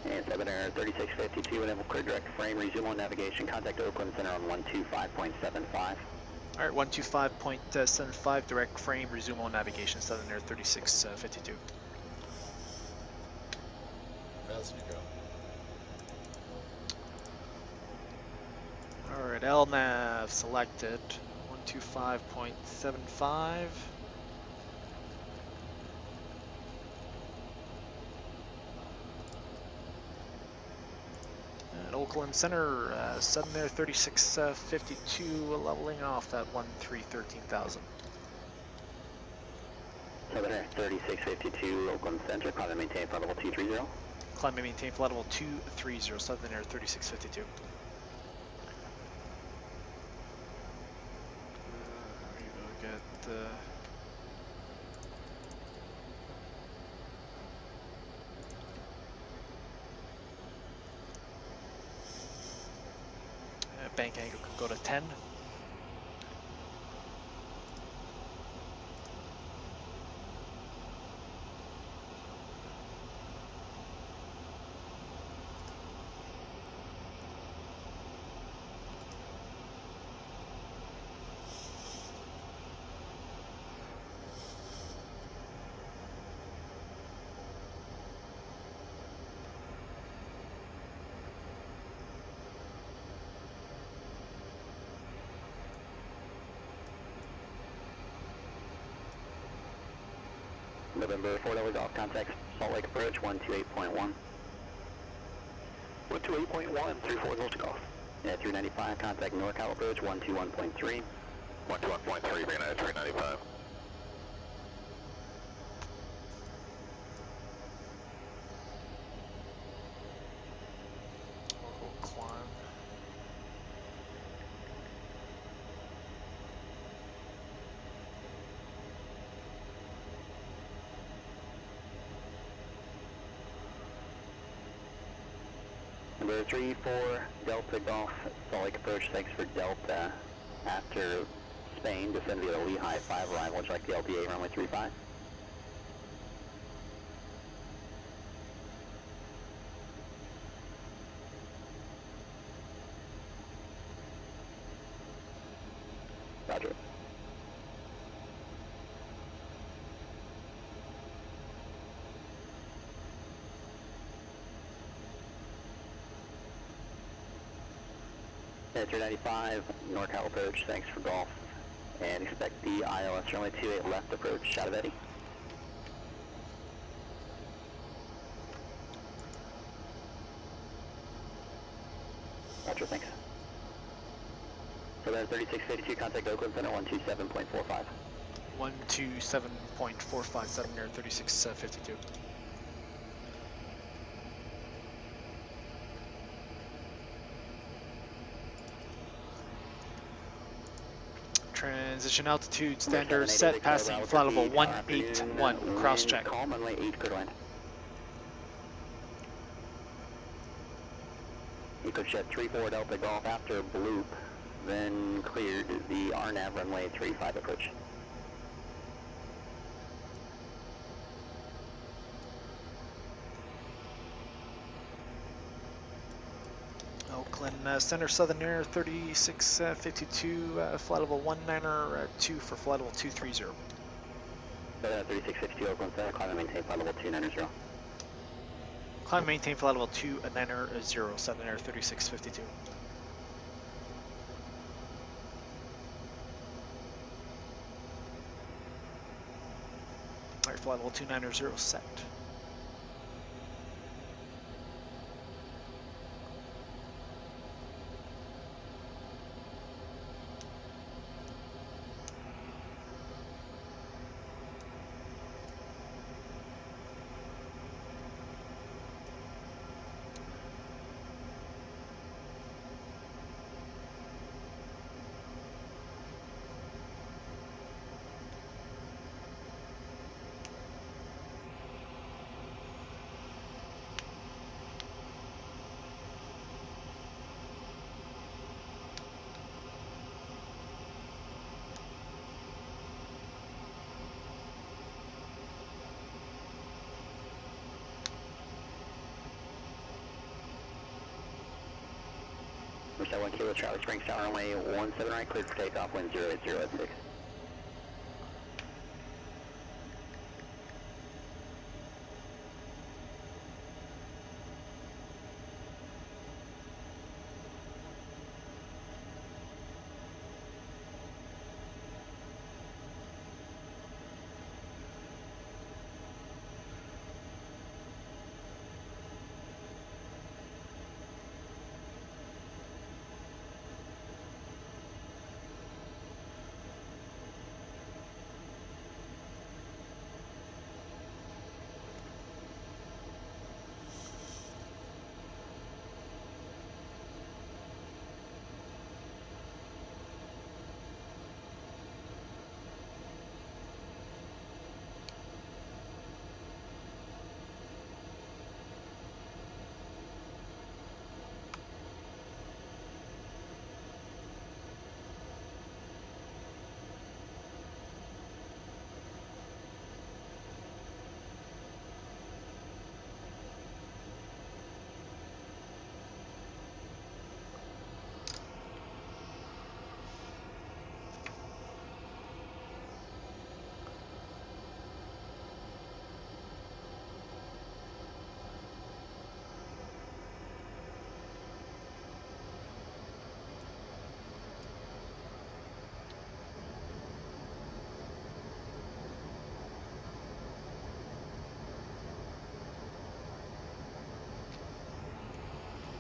Speaker 2: And 7 Air 3652, enable clear direct frame, resume on navigation, contact Oakland Center on 125.75.
Speaker 1: All right, 125.75, direct frame, resume on navigation, Southern Air 3652.
Speaker 6: 1,000 to go.
Speaker 1: All right, LNAV selected, 125.75. And Oakland Center, Southern Air 3652, leveling off at 13,000.
Speaker 2: 7 Air 3652, Oakland Center, climb and maintain flight level 230.
Speaker 1: Climb and maintain flight level 230, Southern Air 3652. You go get bank angle can go to 10.
Speaker 2: November 4 hours off, contact Salt Lake approach 128.1. 128.1, 34 volts off. Yeah, 395, contact NorCal approach 121.3.
Speaker 7: 121.3, being at 395.
Speaker 1: Local climb.
Speaker 2: Number 34, Delta Golf, Salt Lake approach, thanks for Delta. After Spain, descend via the Lehigh 5 arrival, would you like the LPA runway 35? Roger. At 395, NorCal approach, thanks for golf. And expect the ILS runway 28 left approach, out of Eddie. departure, thanks. Southern 3652, contact Oakland Center 127.45.
Speaker 1: 127.45, Southern Air 3652. Transition altitude, standard set, passing flight level 181, cross check.
Speaker 2: Calm, runway 8, clear to land. EcoJet 34 Delta Golf after bloop, then cleared the RNAV runway 35 approach.
Speaker 1: Oakland Center, Southern Air 3652, flight level 192 for flight level 230.
Speaker 2: Southern 3652 Oakland Center, climb and maintain flight level 290.
Speaker 1: Climb and maintain flight level 290, Southern Air 3652. Alright, flight level 290 set.
Speaker 2: Set 1 Kilo Charlie Springs Tower, runway 17 right, cleared for takeoff, wind 080 at 6.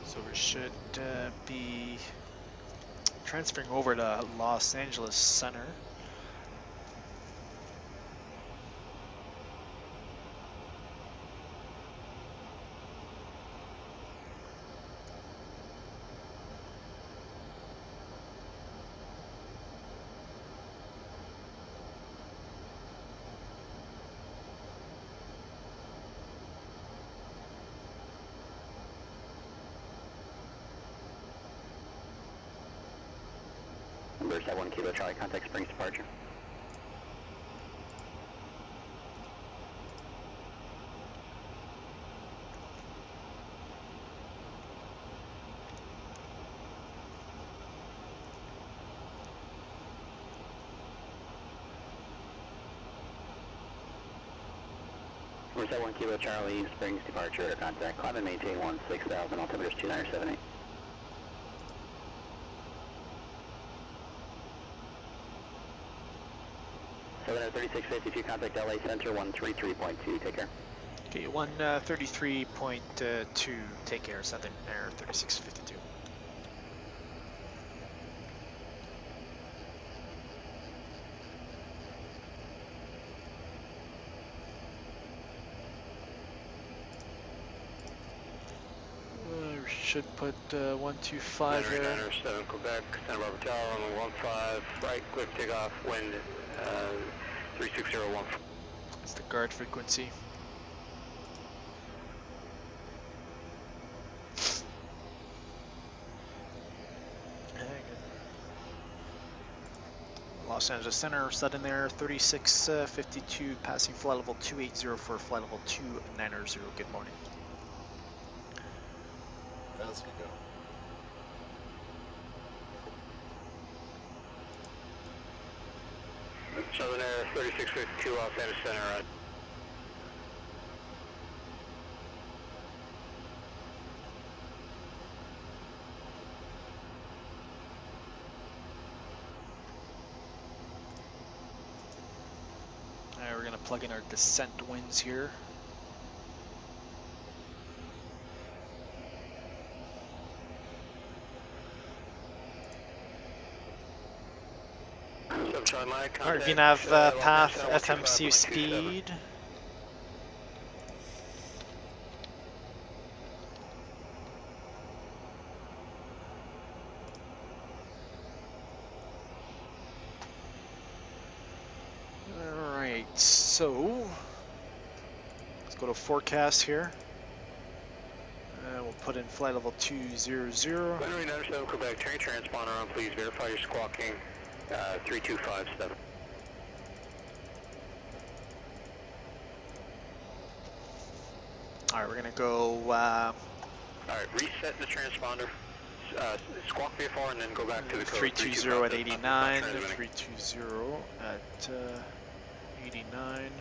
Speaker 2: So we should be transferring over to Los Angeles Center. Set 1 Kilo Charlie, contact Springs departure. Set 1 Kilo Charlie, Springs departure, contact, climb and maintain 16,000, altimeter is 2978. Southern 3652, contact LA Center 133.2, take care.
Speaker 1: Okay, 133.2, take care, Southern Air 3652. Should put 125 there.
Speaker 4: 7 Quebec, Santa Barbara Tower, runway 15, right, clear for takeoff, wind 36014.
Speaker 1: That's the guard frequency. Los Angeles Center, Sudden Air 3652, passing flight level 280 for flight level 290. Good morning.
Speaker 8: That's go.
Speaker 4: Southern Air 3652, Los Angeles Center, right.
Speaker 1: Alright, we're gonna plug in our descent winds here. Alright, VNAV path FMC speed. Alright, so let's go to forecast here. We'll put in flight level 200.
Speaker 4: Runway 97 Quebec, turn your transponder on, please verify your squawking 3257.
Speaker 1: Alright, we're gonna go
Speaker 4: Alright, reset the transponder, squawk VFR and then go back to the code
Speaker 1: 320 at 89, 320 at 89,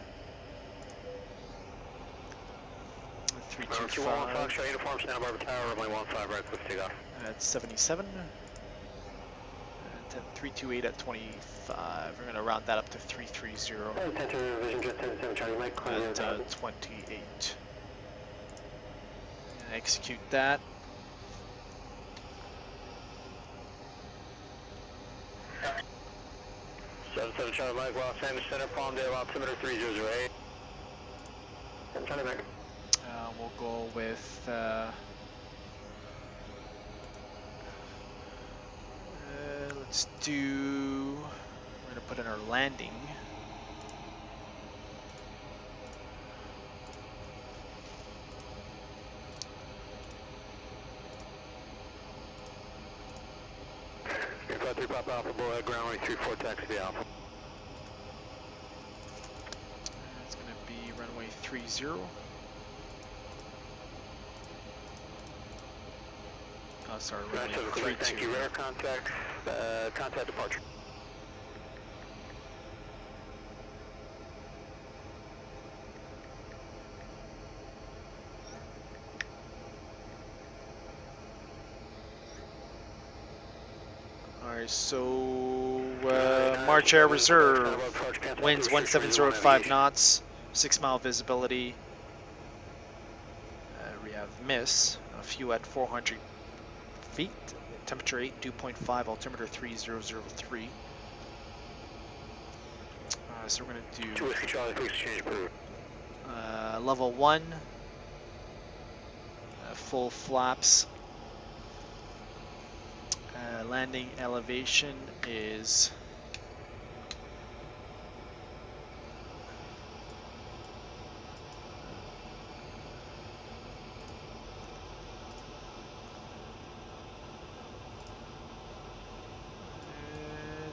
Speaker 1: 325
Speaker 4: show uniform, Santa Barbara Tower, runway 15, right, click takeoff.
Speaker 1: at 77, and 328 at 25. We're gonna round that up to 330 at 28. And execute that.
Speaker 4: Seven Charlie Mike, Los Angeles Center, Palmdale, altimeter 3008. Charlie Mike.
Speaker 1: We'll go with let's do, we're gonna put in our landing.
Speaker 4: Aircraft 3 Pop Alpha, Bullhead, ground runway 34, taxi to Alpha.
Speaker 1: It's gonna be runway 30. Oh, sorry, runway 32.
Speaker 4: Thank you, radar contact, contact departure.
Speaker 1: Alright, so March Air Reserve, winds 1705 knots, 6 mile visibility. We have miss, a few at 400 feet, temperature 8, dew point 5, altimeter 3003. So we're going to do
Speaker 4: 2 Whiskey Charlie, please exchange approved.
Speaker 1: level 1, full flaps. Landing elevation is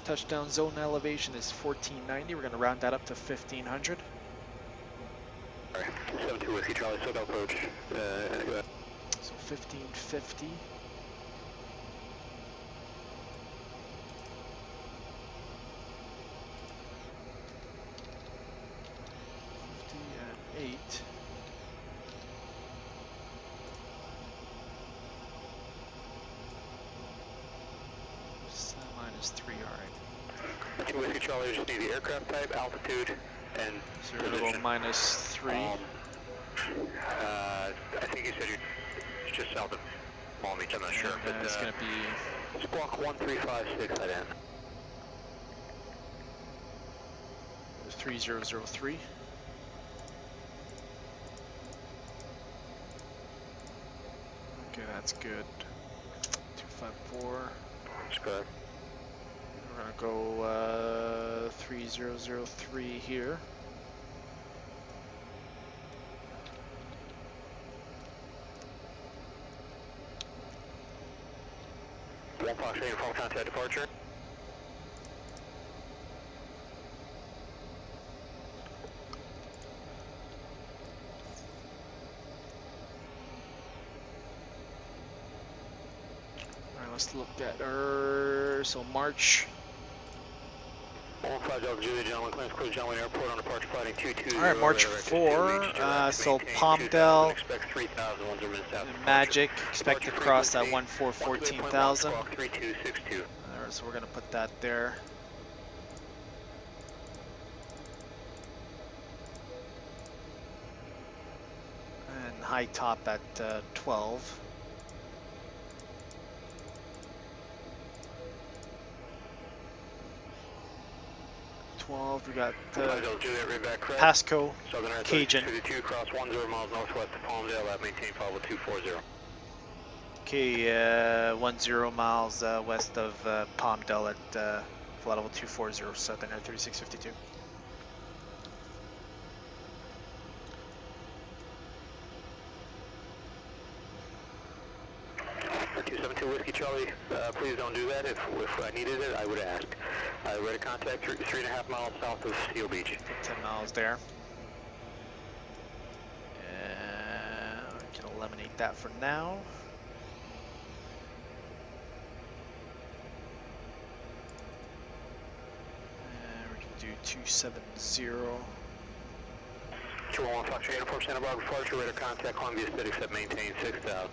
Speaker 1: touchdown zone elevation is 1490. We're going to round that up to 1500.
Speaker 4: Alright, 72 Whiskey Charlie, SOO approach.
Speaker 1: So 1550. At 8. Minus 3, alright.
Speaker 4: 2 Whiskey Charlie, just need the aircraft type, altitude, and
Speaker 1: So we're going to go minus 3.
Speaker 4: I think you said you're just south of Palm Beach, I'm not sure.
Speaker 1: And, it's going to be
Speaker 4: squawk 1356 at end.
Speaker 1: 3003. Okay, that's good. 254.
Speaker 4: That's good.
Speaker 1: We're gonna go 3003 here.
Speaker 4: One Fox 8 from contact departure.
Speaker 1: Alright, let's look at our, so March.
Speaker 4: 15 Delta Julia, gentlemen, clearance cruise John Wayne Airport on departure flighting 220.
Speaker 1: Alright, March 4, so Palmdale
Speaker 4: Expect 3,000, 10 minutes south.
Speaker 1: and Magic, expect to cross at 14,000.
Speaker 4: 3262.
Speaker 1: Alright, so we're gonna put that there. And high top at 12. 12, we got Pasco, Cajun.
Speaker 4: 32, cross 10 miles northwest of Palmdale at maintain level 240.
Speaker 1: Okay, 10 miles west of Palmdale at flight level 240, Southern Air 3652.
Speaker 4: For 272 Whiskey Charlie, please don't do that. If I needed it, I would ask. Ready to contact 3.5 miles south of Steel Beach.
Speaker 1: 10 miles there. We can eliminate that for now. And we can do 270.
Speaker 4: 211 Fox 8 for Santa Barbara departure. Ready to contact Columbia City at maintain 6,000.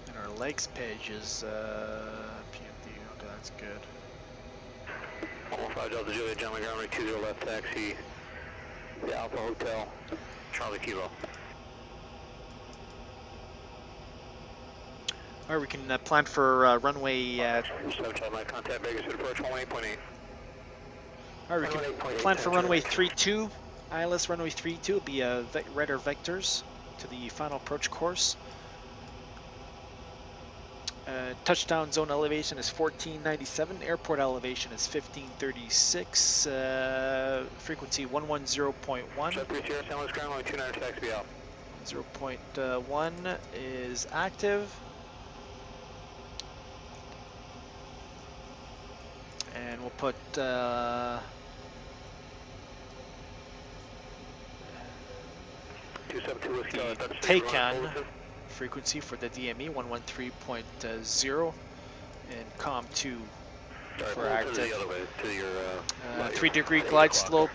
Speaker 1: And our legs page is PMD. Okay, that's good.
Speaker 4: 15 Delta Julia, gentlemen, runway 20 left taxi, the Alpha Hotel, Charlie Kilo.
Speaker 1: Alright, we can plan for runway.
Speaker 4: 7 my contact Vegas to approach 18.8.
Speaker 1: Alright, we can plan for runway 32. ILS runway 32 will be radar vectors to the final approach course. Touchdown zone elevation is 1497. Airport elevation is 1536. Frequency 110.1. 0.1 is active. And we'll put the take-on frequency for the DME 113.0 and COM2 for active. 3-degree glide slope.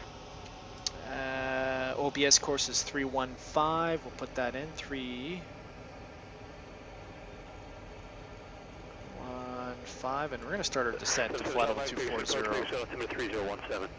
Speaker 1: OBS course is 315. We'll put that in 315, and we're going to start our descent to flight level 240.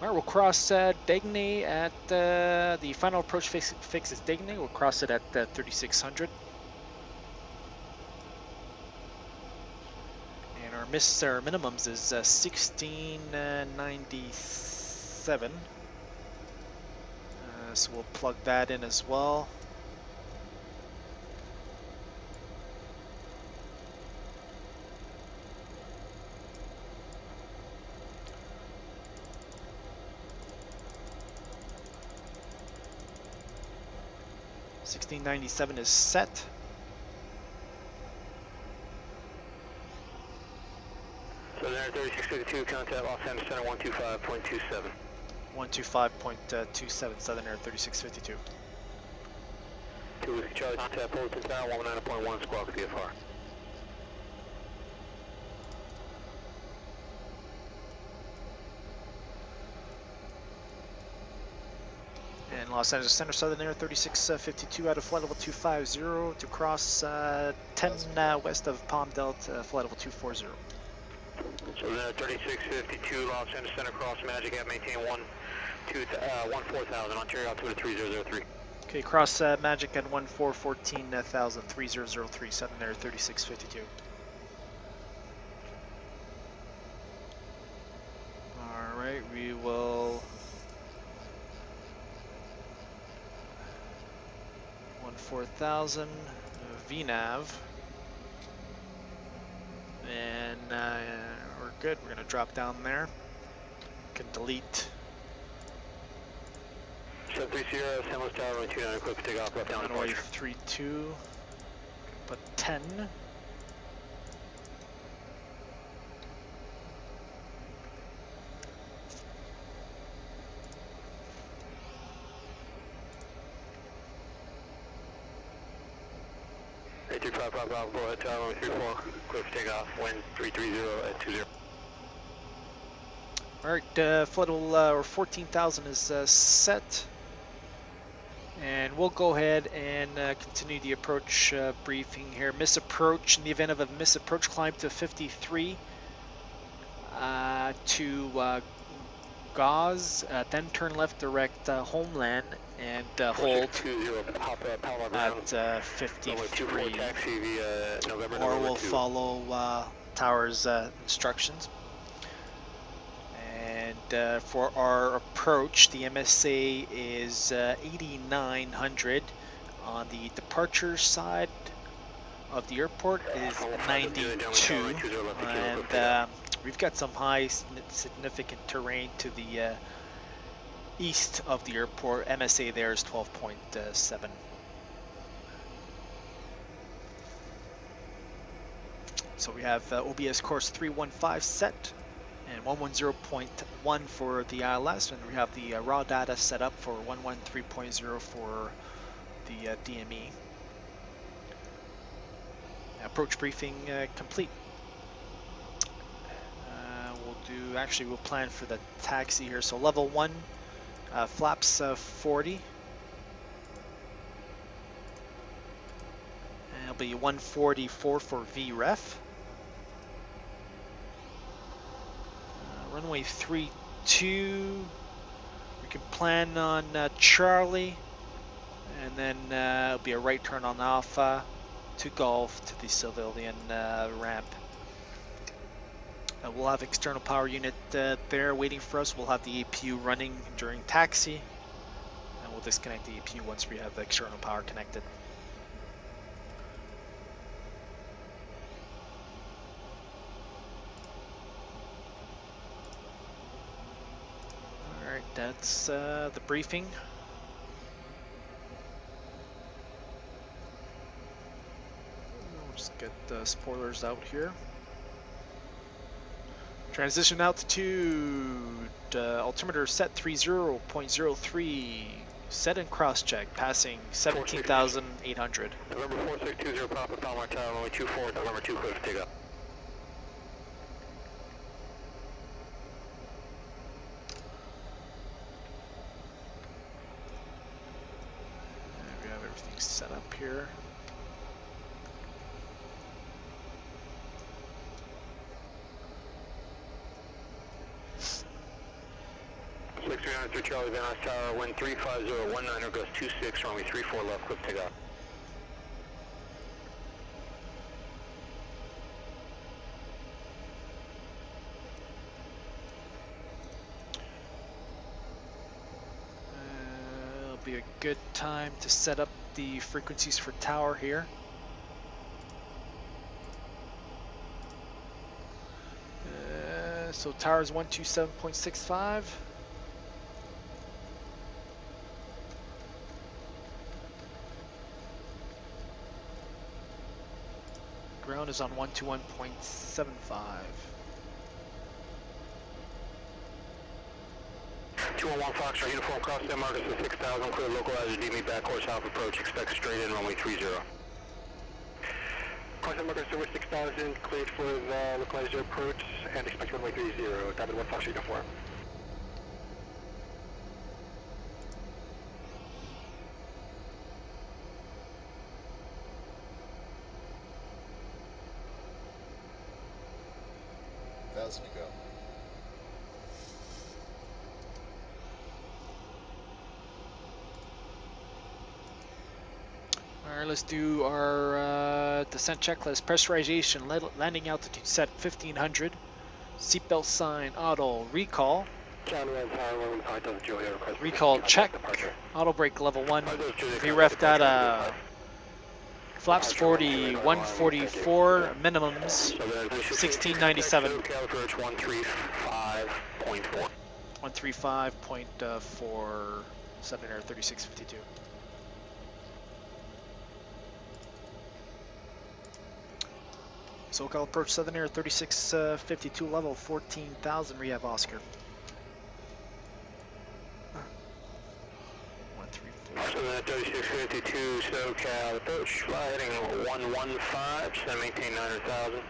Speaker 1: Alright, we'll cross Degny at the final approach fix is Degny. We'll cross it at 3600. And our minimums is 1697. So we'll plug that in as well. $1697 is set.
Speaker 4: So there 3652, contact Los Angeles Center 125.27.
Speaker 1: 125.27, Southern Air 3652.
Speaker 4: 2 Whiskey Charlie, contact Fullerton Tower 119.1, squawk VFR.
Speaker 1: And Los Angeles Center, Southern Air 3652 out of flight level 250 to cross 10 west of Palm Delta, flight level 240.
Speaker 4: So the 3652 Los Angeles Center cross Magic at maintain 14,000, Ontario altimeter 3003.
Speaker 1: Okay, cross Magic at 14,000, 3003, Southern Air 3652. Alright, we will 14,000 VNAV, and we're good. We're gonna drop down there. Can delete
Speaker 4: 730, San Luis Tower, 29, quick for takeoff, left down
Speaker 1: runway
Speaker 4: departure.
Speaker 1: 32, but 10.
Speaker 4: Hey, 35, go ahead, tower, 34, quick for takeoff, wind 330 at 20.
Speaker 1: Alright, flight level or 14,000 is set. And we'll go ahead and continue the approach briefing here. Misapproach, in the event of a misapproach, climb to 53 to Gauze, then turn left direct Homeland and hold at 53,
Speaker 4: Taxi via November,
Speaker 1: or we'll follow Tower's instructions. And for our approach, the MSA is 8,900. On the departure side of the airport is 92, and we've got some high significant terrain to the east of the airport. MSA there is 12.7. So we have OBS course 315 set, and 110.1 for the ILS, and we have the raw data set up for 113.0 for the DME. Approach briefing complete. We'll plan for the taxi here. So level 1, flaps 40. And it'll be 144 for VREF. Runway 32, we can plan on Charlie, and then it'll be a right turn on Alpha to Golf to the civilian ramp. We'll have external power unit there waiting for us. We'll have the APU running during taxi, and we'll disconnect the APU once we have the external power connected. Alright, that's the briefing. We'll just get the spoilers out here. Transition altitude, altimeter set 30.03, set and cross check, passing 17,800.
Speaker 4: November 4620, Papa Palomar Tower, runway 24, November 2, clear for takeoff.
Speaker 1: And we have everything set up here.
Speaker 4: Charlie Van Nuys Tower, wind 35019, goes 26, runway 34 left, quick takeoff.
Speaker 1: It'll be a good time to set up the frequencies for tower here. So tower is 127.65. Ground is on 121.75.
Speaker 4: 211 Foxtrot, uniform cross Denmark is 6,000, clear localizer DME back course half approach, expect straight in runway 30. Cross Denmark is 6,000, cleared for the localizer approach and expect runway 30, David 1 Foxtrot uniform.
Speaker 6: Pleasant to go.
Speaker 1: Alright, let's do our descent checklist. Pressurization, landing altitude set 1500. Seatbelt sign, auto, recall. Recall check. Auto brake level 1. VREF data. Flaps 40, 144, minimums 1697. 135.4, 7 air 3652. SoCal approach Southern Air 3652 level 14,000. Rehab Oscar.
Speaker 4: 3652 SoCal approach, fly heading 115, so maintain 900,000.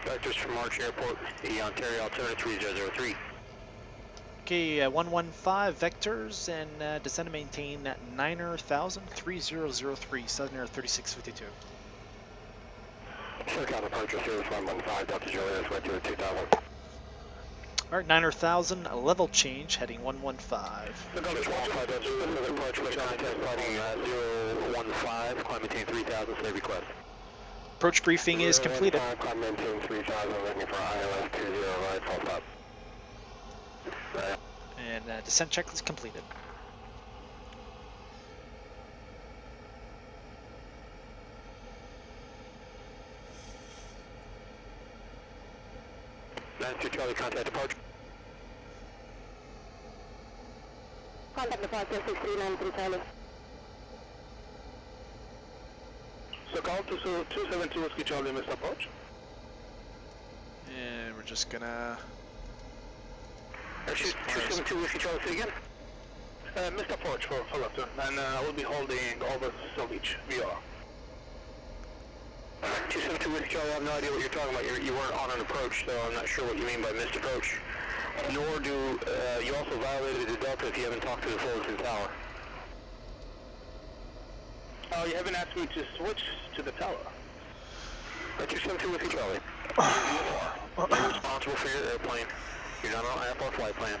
Speaker 4: Vectors from March Airport, the Ontario altimeter 3003.
Speaker 1: Okay, 115 vectors and descend and maintain at 9,000, 3003, Southern Air 3652.
Speaker 4: SoCal departure service 115, Delta Juliet, went to 2000.
Speaker 1: Alright, 9,000, level change, heading 115. Approach briefing is completed. And descent checklist completed.
Speaker 4: Charlie, contact departure.
Speaker 3: Contact departure 6393 Charlie.
Speaker 4: So call to 272 Whiskey Charlie, missed approach.
Speaker 1: And we're just gonna...
Speaker 4: 272 Whiskey Charlie, say again? Missed approach for left turn, and I will be holding over Seal Beach, VR. 272 Whiskey Charlie, I have no idea what you're talking about. You weren't on an approach, so I'm not sure what you mean by missed approach. Nor do you also violated the Delta if you haven't talked to the Fullerton Tower. Oh, you haven't asked me to switch to the tower. 272 Whiskey Charlie. You're responsible for your airplane. You're not on an airport flight plan.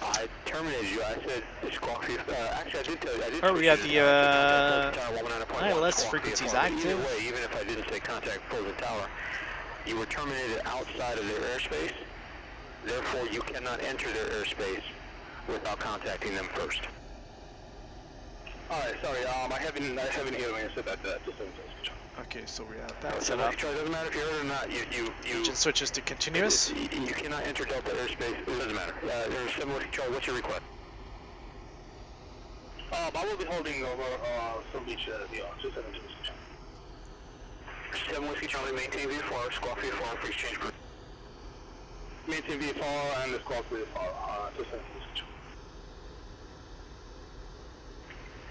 Speaker 4: I terminated you. I said, actually I did tell you.
Speaker 1: Oh, we have the ILS frequencies active.
Speaker 4: Either way, even if I didn't say contact Fullerton Tower, you were terminated outside of their airspace. Therefore, you cannot enter their airspace without contacting them first. Alright, sorry, I haven't heard when you said that.
Speaker 1: Okay, so we have that set up.
Speaker 4: It doesn't matter if you heard it or not,
Speaker 1: Engine switches to continuous.
Speaker 4: You cannot enter Delta airspace, it doesn't matter. There's 7 Whiskey Charlie, what's your request? I will be holding over Seal Beach, the 272 Whiskey Charlie. 7 Whiskey Charlie, maintain VFR, squawk VFR, freeze change group. Maintain VFR and the squawk VFR, 272 Whiskey Charlie.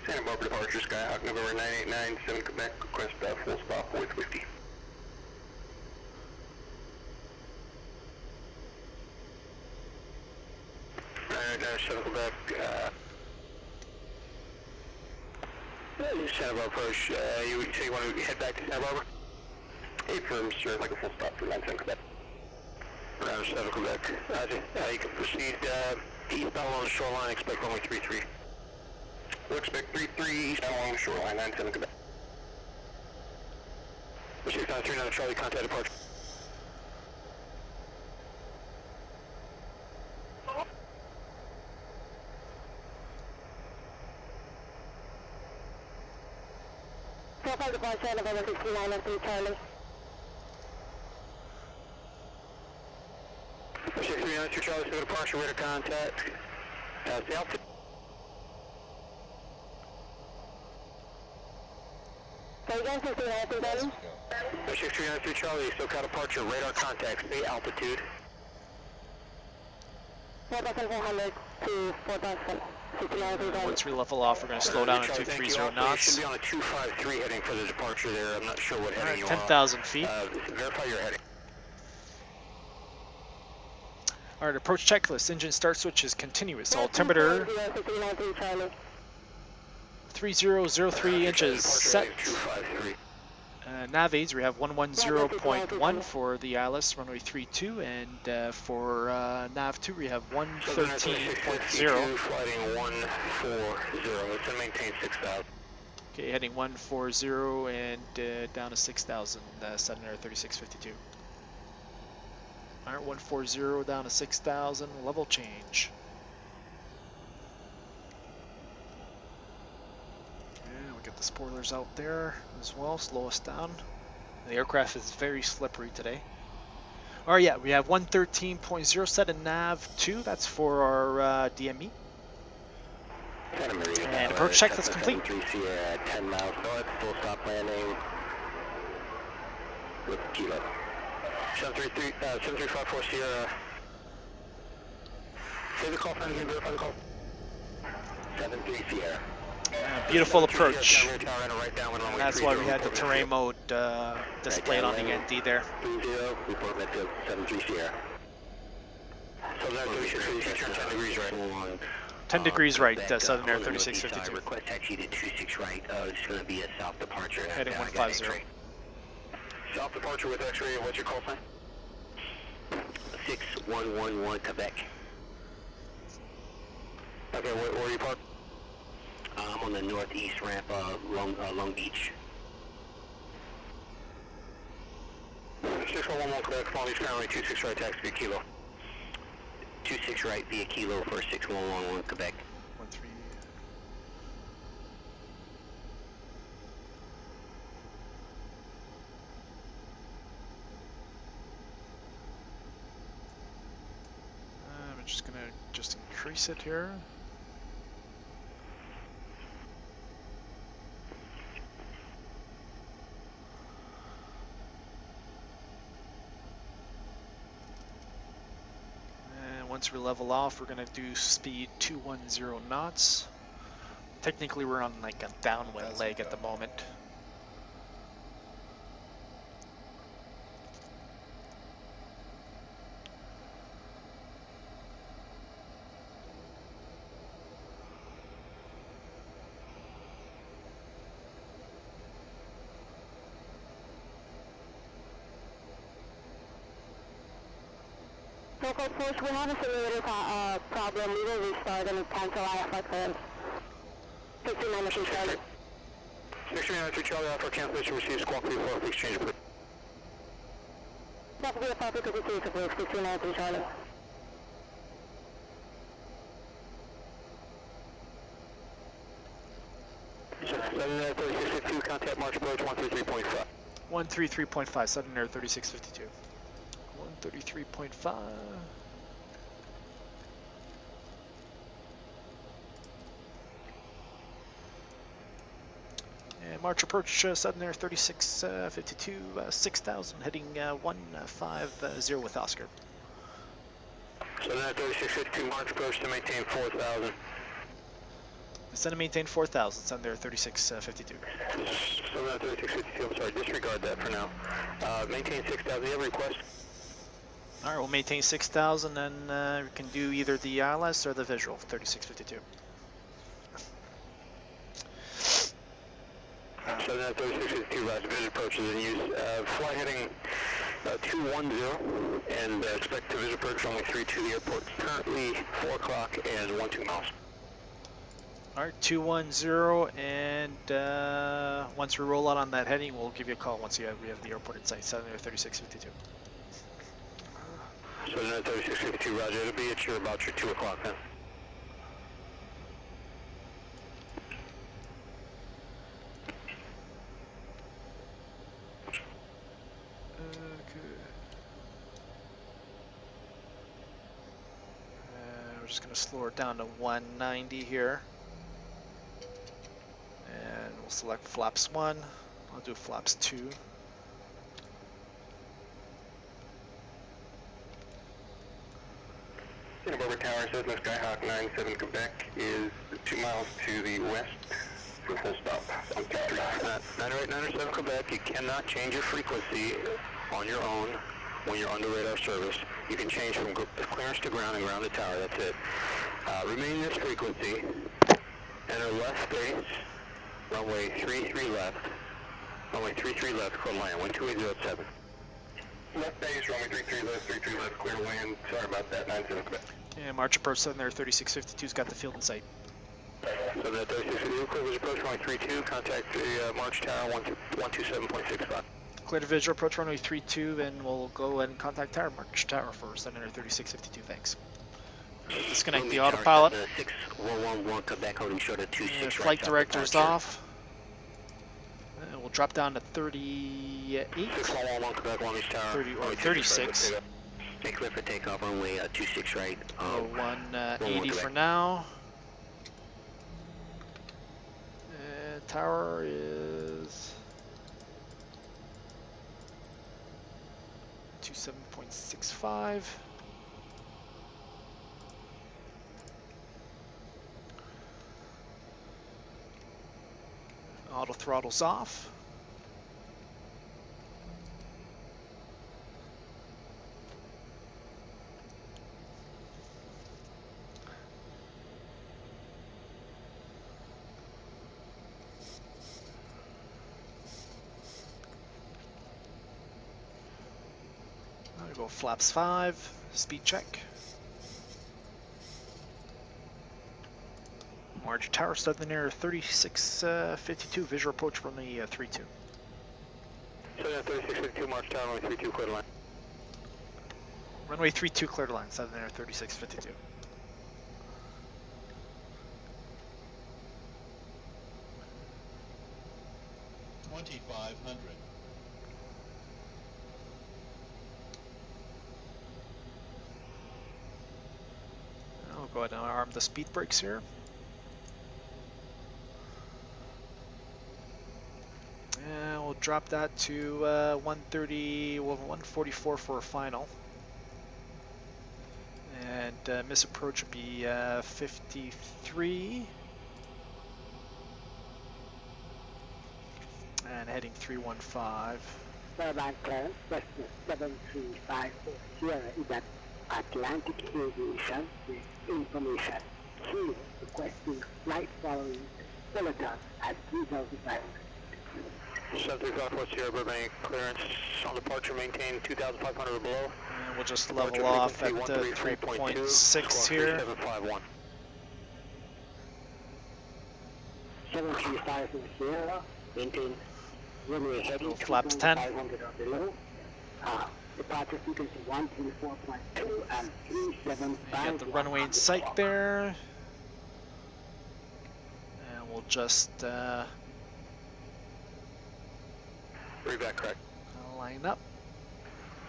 Speaker 4: Santa Barbara departure, Skyhawk, November 989, 7 Quebec, request full stop with whiskey. Alright, 7 Quebec, Santa Barbara approach, you say you want to head back to Santa Barbara? 8 firms, sir, like a full stop for 9 Quebec. Around 7 Quebec, you can proceed eastbound along the shoreline, expect runway 33. We'll expect 33 eastbound along the shoreline, 97 Quebec. 6939 Charlie, contact departure.
Speaker 3: Profile departure November 6993 Charlie.
Speaker 4: 6992 Charlie, 7 departure, radar contact. The altitude.
Speaker 3: So again, 6993 Charlie.
Speaker 4: 6393 Charlie, SoCal departure, radar contact, stay altitude.
Speaker 3: 4,400 to 4,000. 6993 Charlie.
Speaker 1: Once we level off, we're going to slow down to
Speaker 4: Charlie, thank you.
Speaker 1: 230
Speaker 4: You
Speaker 1: knots.
Speaker 4: should be on a 253 heading for the departure there. I'm not sure what heading you are.
Speaker 1: 10,000 feet.
Speaker 4: Verify your heading.
Speaker 1: Alright, approach checklist. Engine start switch is continuous. Altimeter
Speaker 3: 6993 Charlie.
Speaker 1: 3003 inches set.
Speaker 4: 253.
Speaker 1: Nav aids, we have 110.1 for the ILS runway 32, and for Nav 2 we have 113.0.
Speaker 4: Flighting 140. It's to maintain 6,000.
Speaker 1: Okay, heading 140 and down to 6,000, Southern Air 3652. Alright, 140 down to 6,000, level change. And we'll get the spoilers out there as well, slow us down. The aircraft is very slippery today. Alright, yeah, we have 113.0 set in Nav 2, that's for our DME. And approach check, that's complete.
Speaker 7: 3 Sierra, 10 miles north, full stop landing with Kilo.
Speaker 4: 7354 Sierra. Say the call, friend, can you verify the call?
Speaker 7: 73 Sierra.
Speaker 1: Beautiful approach.
Speaker 4: Right down
Speaker 1: And that's why we had the terrain mode displayed on the ND there.
Speaker 7: 30, report midfield, 73 Sierra.
Speaker 4: So that 36, turn 10 degrees right.
Speaker 1: 10 degrees right, Southern Air 3652.
Speaker 2: Request taxi to 26 right. It's going to be a south departure.
Speaker 1: Heading 150.
Speaker 4: South departure with X-ray. What's your call sign?
Speaker 2: 6111 Quebec.
Speaker 4: Okay, where are you parked?
Speaker 2: I'm on the northeast ramp, Long Beach.
Speaker 4: 6111 Quebec, Long Beach County, 26 right, taxi to Kilo.
Speaker 2: 26 right via Kilo for 6111 Quebec.
Speaker 1: 13. I'm just gonna increase it here. Once we level off, we're going to do speed 210 knots. Technically, we're on like a downwind leg at the moment.
Speaker 3: Local force, we have a simulator problem. We will restart and cancel IFR clearance. 1593 Charlie.
Speaker 4: 1693 Charlie, Alpha cancellation received, squawk 34, exchange approved.
Speaker 3: That will be a copy because it's approved. 1693 Charlie.
Speaker 4: Southern Air 3652, contact March approach 133.5.
Speaker 1: 133.5, Southern Air 3652. 133.5. And March approach, Southern Air 3652, 6,000, heading 150 with Oscar.
Speaker 4: Southern Air 3652, March approach to maintain 4,000.
Speaker 1: Descend to maintain 4,000, Southern Air 3652.
Speaker 4: Southern Air 3652, I'm sorry, disregard that for now. Maintain 6,000, you have a request?
Speaker 1: Alright, we'll maintain 6,000 and we can do either the ILS or the visual, 3652.
Speaker 4: Southern Air 3652, rise, visual approaches in use. Flight heading 210 and expect to visual approach only 32 the airport. Currently 4 o'clock and 12 miles.
Speaker 1: Alright, 210 and once we roll out on that heading, we'll give you a call once we have the airport in sight, Southern Air 3652.
Speaker 4: Southern Air 3652, roger. It'll be at about your 2 o'clock then.
Speaker 1: We're just going to slow it down to 190 here. And we'll select flaps 1. I'll do flaps 2.
Speaker 4: Santa Barbara Tower, Cessna Skyhawk 97 Quebec is 2 miles to the west for full stop. 90897 Quebec, you cannot change your frequency on your own when you're under radar service. You can change from clearance to ground and ground to tower, that's it. Remain this frequency, enter left base, runway 33 left, Runway 33 left, clear to land, 12807.
Speaker 7: Left base, runway 33 left, clear to land. Sorry about that, 97 Quebec.
Speaker 1: And March approach Southern Air 3652's got the field in sight.
Speaker 4: So that 3652, clear visual approach, runway 32, contact the March Tower, 127.65.
Speaker 1: Clear to visual approach runway 32, and we'll go and contact Tower March Tower for Southern Air 3652. Thanks. Disconnect the autopilot.
Speaker 2: 6111 Quebec, holding short of 26 right.
Speaker 1: Flight director's off. We'll drop down to 38.
Speaker 4: 6111 Quebec, Long Beach Tower.
Speaker 1: 30 or 36.
Speaker 2: Stay clear for takeoff, runway 26 right.
Speaker 1: 180 for now. Tower is 27.65. Auto throttle's off. I'll go flaps 5, speed check. March Tower, Southern Air 3652, visual approach from the 32.
Speaker 4: Southern Air 3652, March Tower, runway 32, clear to land.
Speaker 1: Runway 32, clear to land, Southern Air 3652. I'll go ahead and arm the speed brakes here. And we'll drop that to 130, well, 144 for a final. And miss approach would be 53. And heading 315.
Speaker 3: Turbine clearance, Western 73540 Sierra is at Atlantic Aviation with information. Kilo requesting flight following Peloton at 3,500.
Speaker 4: 7354 Sierra Burbank, clearance on departure, maintain 2,500 or below.
Speaker 1: And we'll just level off at 3.6 here.
Speaker 4: 3751.
Speaker 3: 735 for Sierra, maintain runway heading
Speaker 1: Flaps 10.
Speaker 3: 500 or below. Departure frequency 134.2 and 375.
Speaker 1: Got the runway in sight there. And we'll just
Speaker 4: Read back correct.
Speaker 1: line up.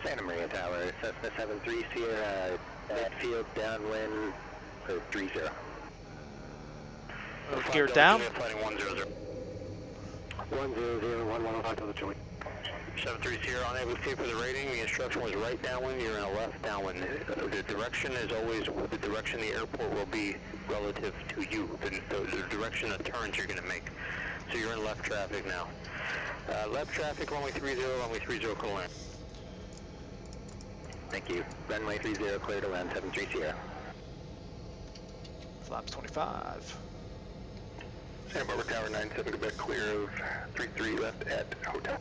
Speaker 2: Santa Maria Tower, Cessna 73 Sierra, midfield downwind for 30.
Speaker 1: Gear down.
Speaker 4: Fighting 100.
Speaker 7: 100, to the joint.
Speaker 4: 73 Sierra, unable to see for the rating. The instruction was right downwind, you're in a left downwind. The direction is always the direction the airport will be relative to you, the direction of turns you're going to make. So you're in left traffic now. Left traffic, runway 30, runway 30, clear to land.
Speaker 2: Thank you. Runway 30, clear to land, 73 Sierra.
Speaker 1: Flaps 25.
Speaker 7: Santa Barbara Tower 97 Quebec, clear of 33 left at hotel.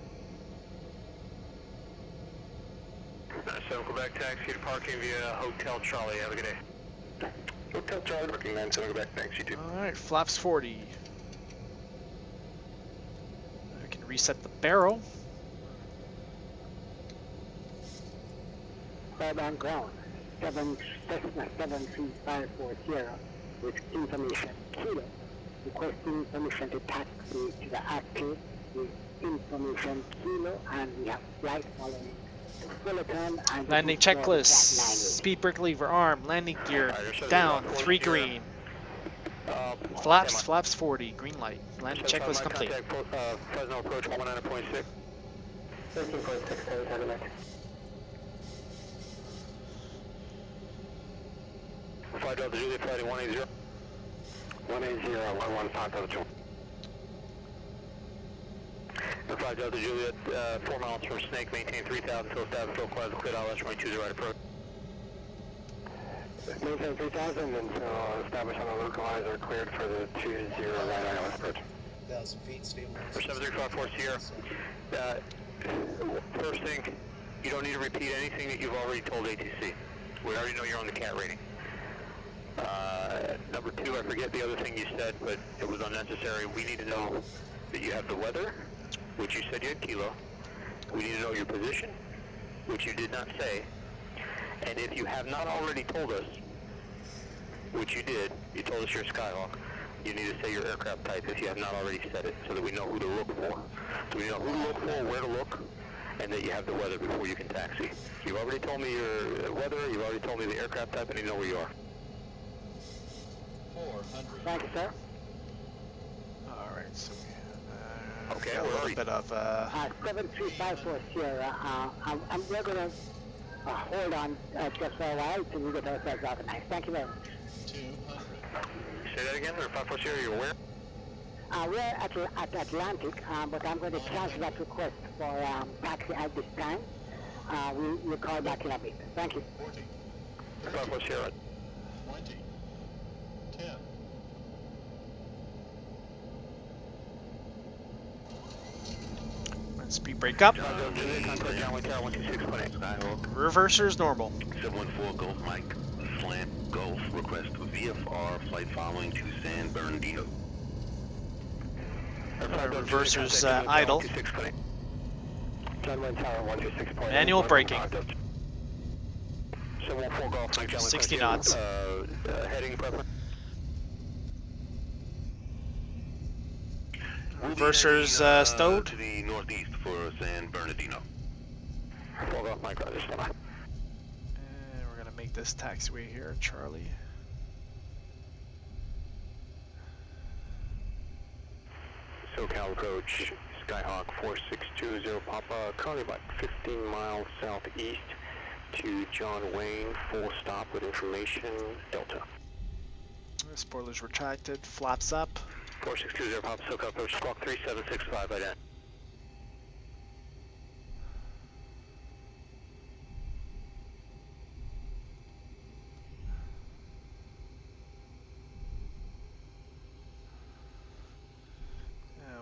Speaker 4: 97 Quebec, taxi to parking via Hotel Charlie. Have a good day.
Speaker 7: Hotel Charlie, parking 97 Quebec, thanks, you too.
Speaker 1: Alright, flaps 40. We can reset the barrel.
Speaker 3: Turbine ground, Cessna 7354 Sierra with information. Kilo requesting permission to taxi to the active with information. Kilo, and we have flight following to Fullerton and
Speaker 1: Landing checklist. Speed brake lever arm. Landing gear down. 3 green. Flaps 40. Green light. Landing checklist complete.
Speaker 4: Fresno approach 119.6.
Speaker 7: 13.6, 10 minutes.
Speaker 4: 5 Delta Juliet, fighting 180.
Speaker 7: 180, 115 to the joint.
Speaker 4: 5 Delta Juliet, 4 miles from Snake, maintain 3,000 till status full clouds, clear out, runway 20 right approach.
Speaker 7: Maintain 3,000 until established on the localizer, cleared for the 20 right island approach.
Speaker 8: 10,000 feet, stable.
Speaker 4: For 7354 Sierra. First thing, you don't need to repeat anything that you've already told ATC. We already know you're on the CAT rating. Number two, I forget the other thing you said, but it was unnecessary. We need to know that you have the weather, which you said you had kilo. We need to know your position, which you did not say. And if you have not already told us, which you did, you told us you're a Skyhawk, you need to say your aircraft type if you have not already said it, so that we know who to look for. So we know who to look for, where to look, and that you have the weather before you can taxi. You've already told me your weather, you've already told me the aircraft type, and you know where you are.
Speaker 8: 400.
Speaker 3: Thank you, sir.
Speaker 1: All right, so we
Speaker 4: Okay,
Speaker 1: got a
Speaker 4: where are
Speaker 1: little
Speaker 4: you?
Speaker 1: bit of
Speaker 3: 7354 Sierra. We're going to hold on just for a while until we get ourselves organized. Thank you very much.
Speaker 8: 200.
Speaker 4: Say that again, or 54 Sierra, you're where?
Speaker 3: We're at Atlantic, but I'm going to cancel that request for taxi at this time. We'll call back in a bit. Thank you.
Speaker 8: 40.
Speaker 4: 54 Sierra.
Speaker 8: 20. 10.
Speaker 1: speed brake up.
Speaker 4: Contact downwind tower 126.8. Skyhawk.
Speaker 1: Reverser's normal.
Speaker 9: 714 Golf Mike, slant Golf, request VFR flight following to San Bernardino.
Speaker 1: Reverser's idle.
Speaker 4: Downwind tower 126.8.
Speaker 1: Manual braking.
Speaker 4: 714 Golf Mike,
Speaker 1: 60 knots.
Speaker 4: Heading preference.
Speaker 1: Reverser's stowed.
Speaker 9: To the northeast for San Bernardino.
Speaker 4: 4 Golf Mike, Roger, stand by.
Speaker 1: And we're gonna make this taxiway here, Charlie.
Speaker 4: SoCal approach, Skyhawk 4620 Papa, currently about 15 miles southeast to John Wayne, full stop with information, Delta.
Speaker 1: Spoilers retracted, flaps up.
Speaker 4: 4620 Papa, SoCal approach, squawk 3765 by that.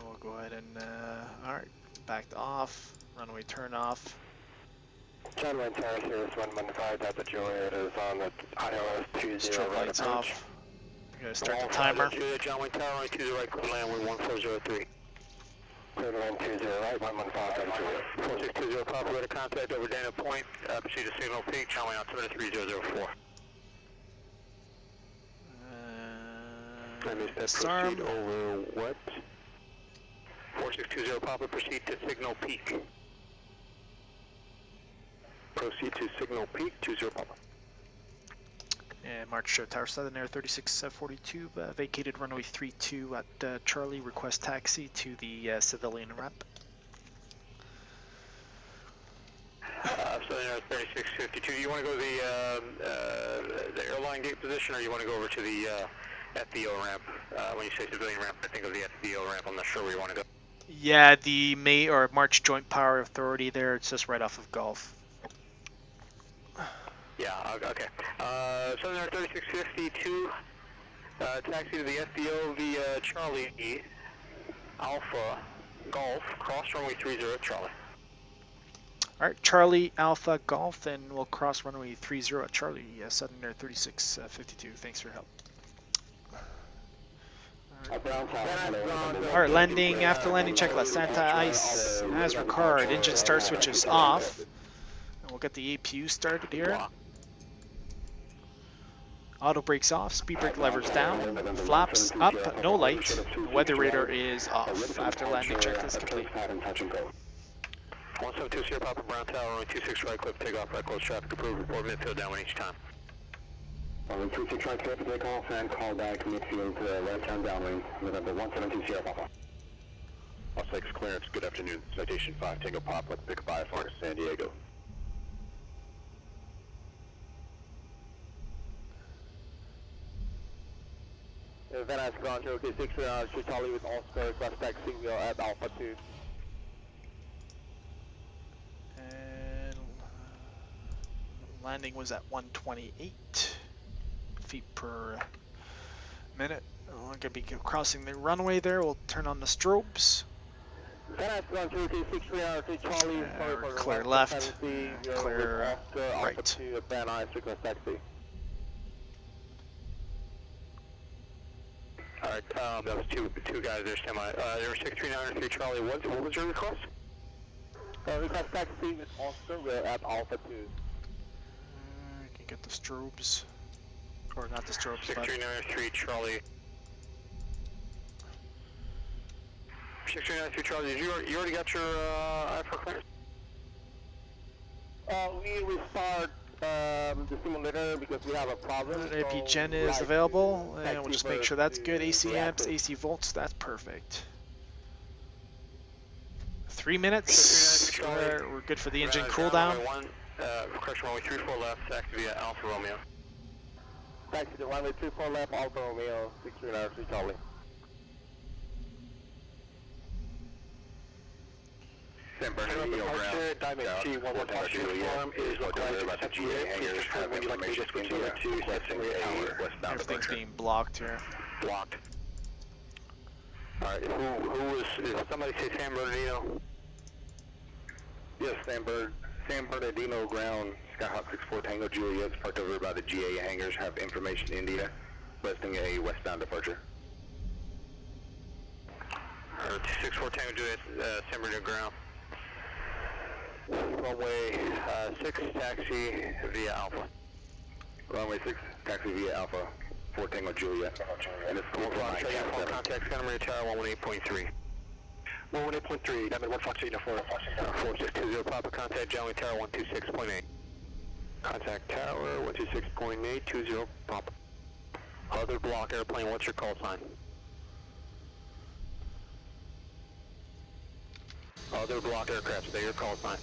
Speaker 1: We'll go ahead and, alright, backed off, runway turn off.
Speaker 4: John Wayne Terrace here is 115, Delta Juliet is on the ILS 20
Speaker 1: Strobe
Speaker 4: right
Speaker 1: lights
Speaker 4: approach.
Speaker 1: off. We're gonna start the timer.
Speaker 4: John Wayne Tower, right to the right, clear land, 1403. Clear to land 20 right, 115, Delta Juliet. 4620 Papa, ready to contact over Dana Point, proceed to Signal Peak, John Wayne altimeter 3004.
Speaker 1: Disarm.
Speaker 4: Proceed over what? 4620 Papa, proceed to Signal Peak. Proceed to Signal Peak, 20 Papa.
Speaker 1: And March Tower Southern Air 3642, vacated runway 32 at Charlie, request taxi to the civilian ramp.
Speaker 4: Southern Air 3652, do you want to go to the airline gate position, or you want to go over to the FBO ramp? When you say civilian ramp, I think of the FBO ramp, I'm not sure where you want to go.
Speaker 1: Yeah, the May or March Joint Power Authority there, it's just right off of Gulf.
Speaker 4: Yeah, okay. Southern Air 3652, taxi to the FBO via Charlie Alpha Golf, cross runway 30 Charlie.
Speaker 1: Alright, Charlie Alpha Golf, and we'll cross runway 30 at Charlie, Southern Air 3652. Thanks for your help. Alright, landing, after landing checklist, anti-ice as required, engine start switches off. And we'll get the APU started here. Auto brakes off, speed brake levers down, flaps up, no light, the weather radar is off after landing checklist complete.
Speaker 4: 172 Sierra Papa Brown Tower, only 26 right clip, takeoff, right close traffic approved, report midfield downwind each time.
Speaker 7: Only 26 right clip, takeoff and call back midfield right turn downwind, November 172 Sierra Papa.
Speaker 9: Los Lakes clearance, good afternoon. Citation 5, Tango Pop, let's pick up IFR to San Diego.
Speaker 4: Van Nuys Ground, Cherokee 6, Charlie with Oscar, request taxi at Alpha 2.
Speaker 1: And landing was at 128 feet per minute. I'm gonna be crossing the runway there. We'll turn on the strobes. We're clear left, clear right.
Speaker 4: Alright, that was two guys there, semi. There were 6393 Charlie. What was your request?
Speaker 7: Request taxi with Oscar, we're at Alpha 2.
Speaker 1: I can get the strobes. Or not the strobes, but
Speaker 4: 6393 Charlie. 6393 Charlie, did you already got your IFR clearance?
Speaker 7: We restart the simulator because we have a problem.
Speaker 1: AP Gen is available, and we'll just make sure that's good. AC amps, AC volts, that's perfect. 3 minutes. We're good for the engine cool down.
Speaker 4: Correction, runway 34 left, taxi via Alpha Romeo.
Speaker 7: Taxi to runway 34 left, Alpha Romeo, 6393 Charlie.
Speaker 4: San Bernardino ground.
Speaker 7: Diamond T11 uniform is localized about the GA hangars. When you like to just continue to westbound.
Speaker 1: Everything's being blocked here.
Speaker 4: Blocked. Alright, is somebody say San Bernardino?
Speaker 7: Yes, San Bernardino ground, Skyhawk 64 Tango Juliet's parked over by the GA hangars, have information India, requesting a westbound departure.
Speaker 4: 64 Tango Juliet, San Bernardino ground. Runway 6, taxi via Alpha.
Speaker 7: Runway 6, taxi via Alpha, 4 Tango Juliet. And it's
Speaker 4: contact Santa Maria Tower 118.3.
Speaker 7: 118.3, Diamond 1 Fox 84.
Speaker 4: 4620 Papa, contact Johnny Tower 126.8. Contact Tower 126.8, 20 Papa. Other block airplane, what's your call sign? Other block aircraft, say your call sign.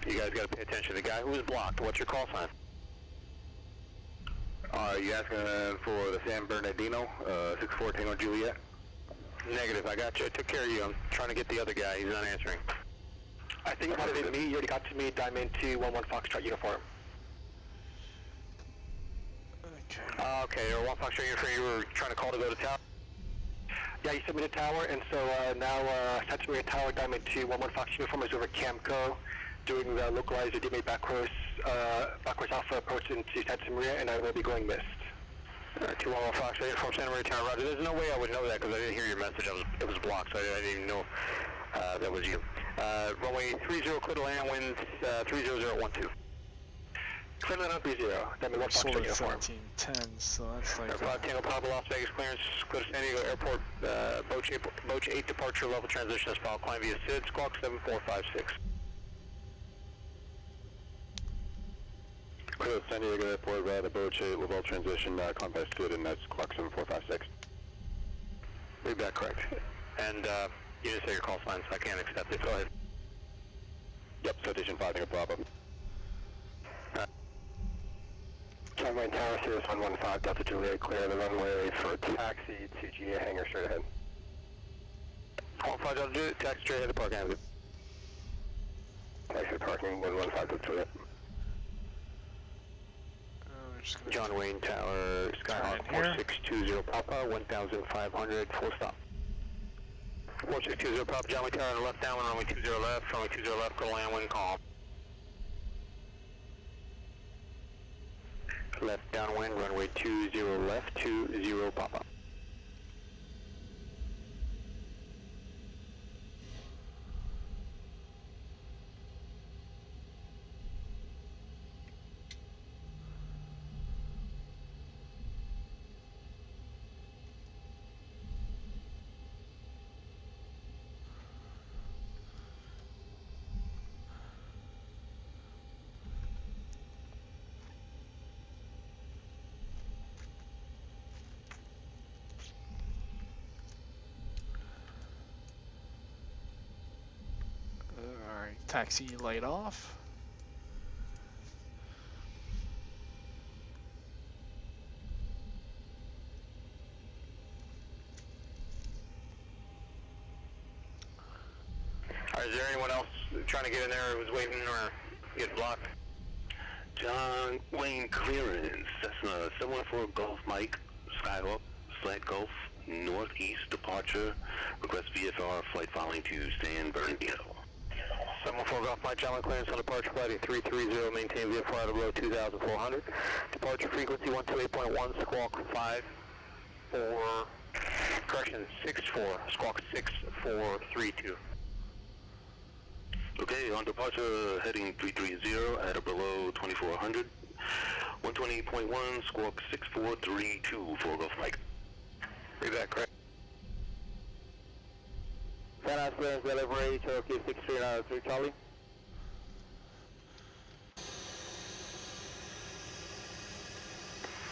Speaker 4: You guys gotta pay attention. The guy who was blocked, what's your call sign?
Speaker 7: Are you asking for the San Bernardino, 64 Tango Juliet?
Speaker 4: Negative, I got you. I took care of you. I'm trying to get the other guy. He's not answering.
Speaker 7: I think it might have been me. You already got to me, Diamond 211 Foxtrot uniform.
Speaker 4: Okay, or 1 Fox uniform, you were trying to call to go to tower?
Speaker 7: Yeah, you sent me to tower, and so now Santa Maria Tower, Diamond 211 Fox uniform is over Camco, doing the localized DMA backcourse alpha approach into Santa Maria, and I will be going missed.
Speaker 4: 211 Fox uniform, Santa Maria Tower, Roger. There's no way I would know that because I didn't hear your message. It was blocked, so I didn't even know that was you. Runway 30, clear to land, winds 30012.
Speaker 7: Clear to land on 30, Diamond 1 Fox
Speaker 1: Solar
Speaker 7: uniform.
Speaker 1: 1710, so that's like
Speaker 4: 5 Tango Papa, Las Vegas clearance, clear to San Diego Airport, Boche 8 departure level transition as follows, climb via SID, squawk 7456.
Speaker 7: Clear to San Diego Airport, the Boche 8 level transition, climb by SID, and that's clock 7456.
Speaker 4: Read that correct. And you didn't say your call sign, so I can't accept it. Go ahead.
Speaker 7: Yep, citation 5, no problem.
Speaker 4: Runway Tower, Sirius 115, Delta Juliet, clear the runway for taxi to GA hangar straight ahead. 15 Delta Juliet, taxi straight ahead to Park Avenue. Taxi parking, 115 Delta Juliet. John Wayne Tower, Skyhawk 4620 Papa, 1500, full stop. 4620 Papa, John Wayne Tower on the left downwind, runway 20 left, runway 20 left, go land, wind calm. Left downwind, runway 20 left, 20 Papa.
Speaker 1: taxi light off.
Speaker 4: Is there anyone else trying to get in there who was waiting or get blocked?
Speaker 9: John Wayne clearance. Cessna 714 Golf Mike, Skyhawk, Slant Golf, northeast departure. Request VFR flight following to San Bernardino.
Speaker 7: 714 Golf Mike, John Wayne clearance on departure flight 330, maintain VFR at below 2,400. Departure frequency 128.1, squawk 64, squawk 6432.
Speaker 9: Okay, on departure heading 330 at or below 2400. 128.1, squawk 6432 for Golf Mike.
Speaker 7: Read that correct.
Speaker 2: San Andreas delivery, Cherokee 6393 Charlie.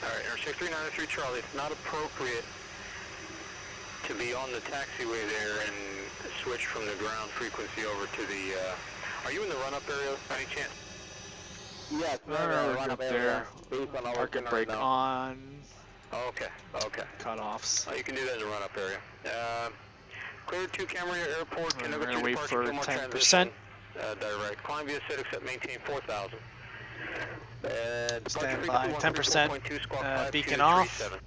Speaker 7: Alright, Air 6393 Charlie, it's not appropriate to be on the taxiway there and switch from the ground frequency over to the, are you in the run-up area by any chance?
Speaker 2: Yes,
Speaker 1: We're
Speaker 2: run
Speaker 1: up
Speaker 2: up
Speaker 1: there.
Speaker 2: based on our
Speaker 1: Park and
Speaker 2: right
Speaker 1: brake
Speaker 2: now.
Speaker 1: on.
Speaker 7: Okay, okay.
Speaker 1: Cutoffs.
Speaker 7: You can do that in the run-up area. Clear to Camarillo Airport,
Speaker 1: We're
Speaker 7: Canoga
Speaker 1: gonna
Speaker 7: 2
Speaker 1: wait
Speaker 7: departure,
Speaker 1: for
Speaker 7: Gilmore
Speaker 1: 10%.
Speaker 7: transition. Direct. Climb via set except maintain 4,000.
Speaker 1: Stand by. 10%. Beacon off.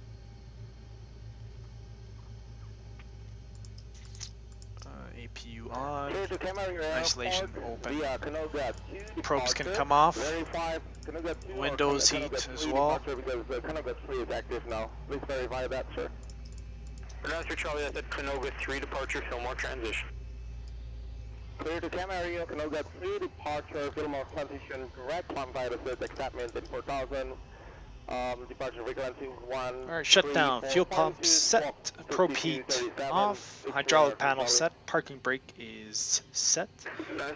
Speaker 1: APU on.
Speaker 2: Clear to Camarillo
Speaker 1: Isolation
Speaker 2: Airport
Speaker 1: open.
Speaker 2: via Canoga 2
Speaker 1: Probes can
Speaker 2: departure.
Speaker 1: come off.
Speaker 2: Verify Canoga 2 or
Speaker 1: Windows
Speaker 2: Canoga
Speaker 1: heat
Speaker 2: 3
Speaker 1: as well.
Speaker 2: departure because Canoga 3 is active now. Please verify that, sir.
Speaker 7: Announcer Charlie, that's at Canoga 3 departure, Fillmore transition.
Speaker 2: Clear to Camarillo, Canoga 3 departure, Fillmore transition, direct climb via the set, except maintain 4,000. Departure frequency 1.
Speaker 1: Alright, shut down. Fuel pump set. Probe heat off. Hydraulic panel set. Parking brake is set.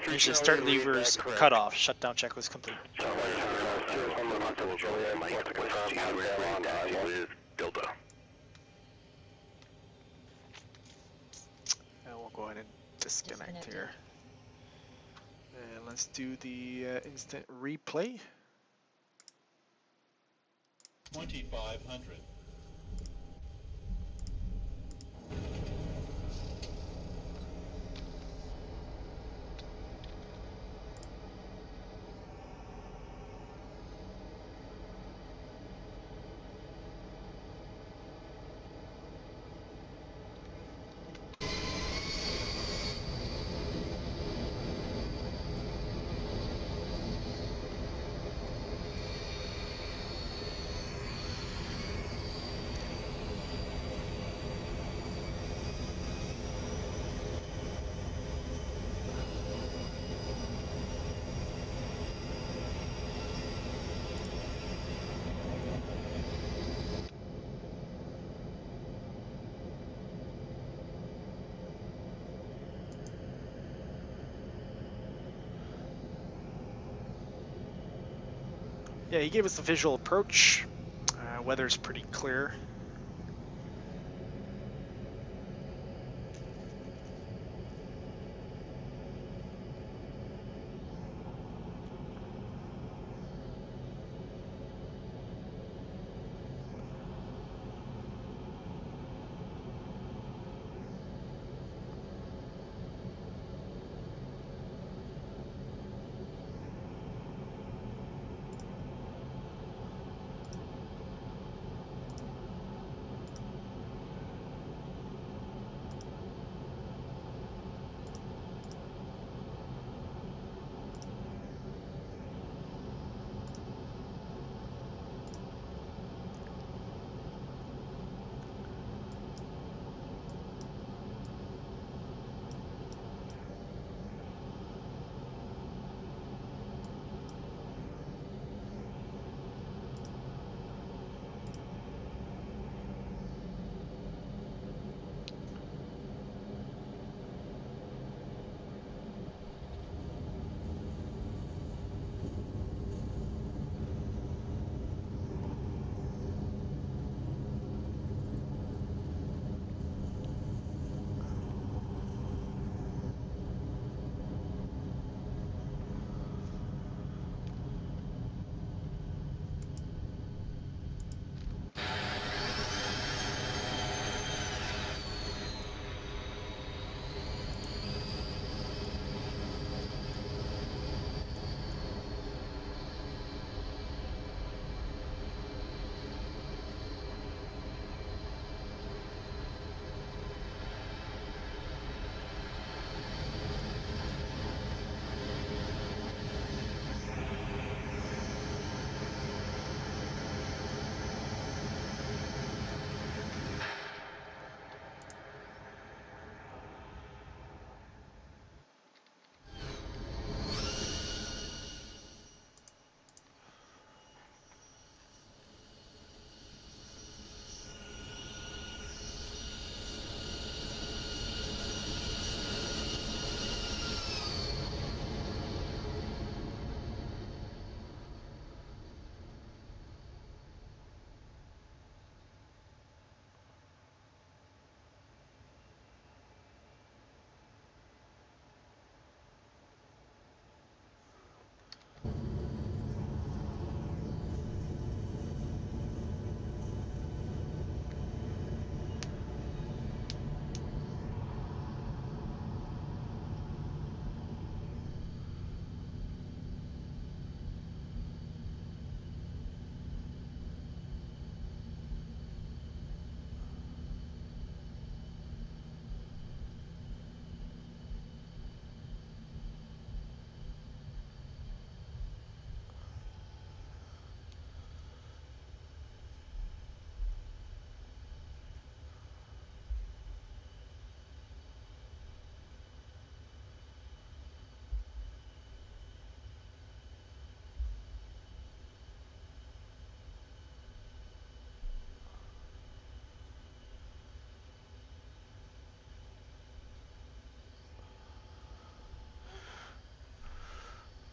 Speaker 1: Engine start levers cut off. Shutdown checklist complete.
Speaker 9: Mike, request to with Delta.
Speaker 1: And we'll go ahead and disconnect here. And let's do the instant replay.
Speaker 8: 2,500.
Speaker 1: Yeah, he gave us the visual approach. Weather's pretty clear.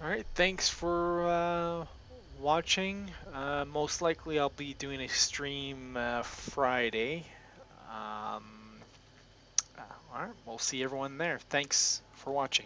Speaker 1: All right, thanks for watching. Most likely I'll be doing a stream Friday. Um, all right, we'll see everyone there. Thanks for watching.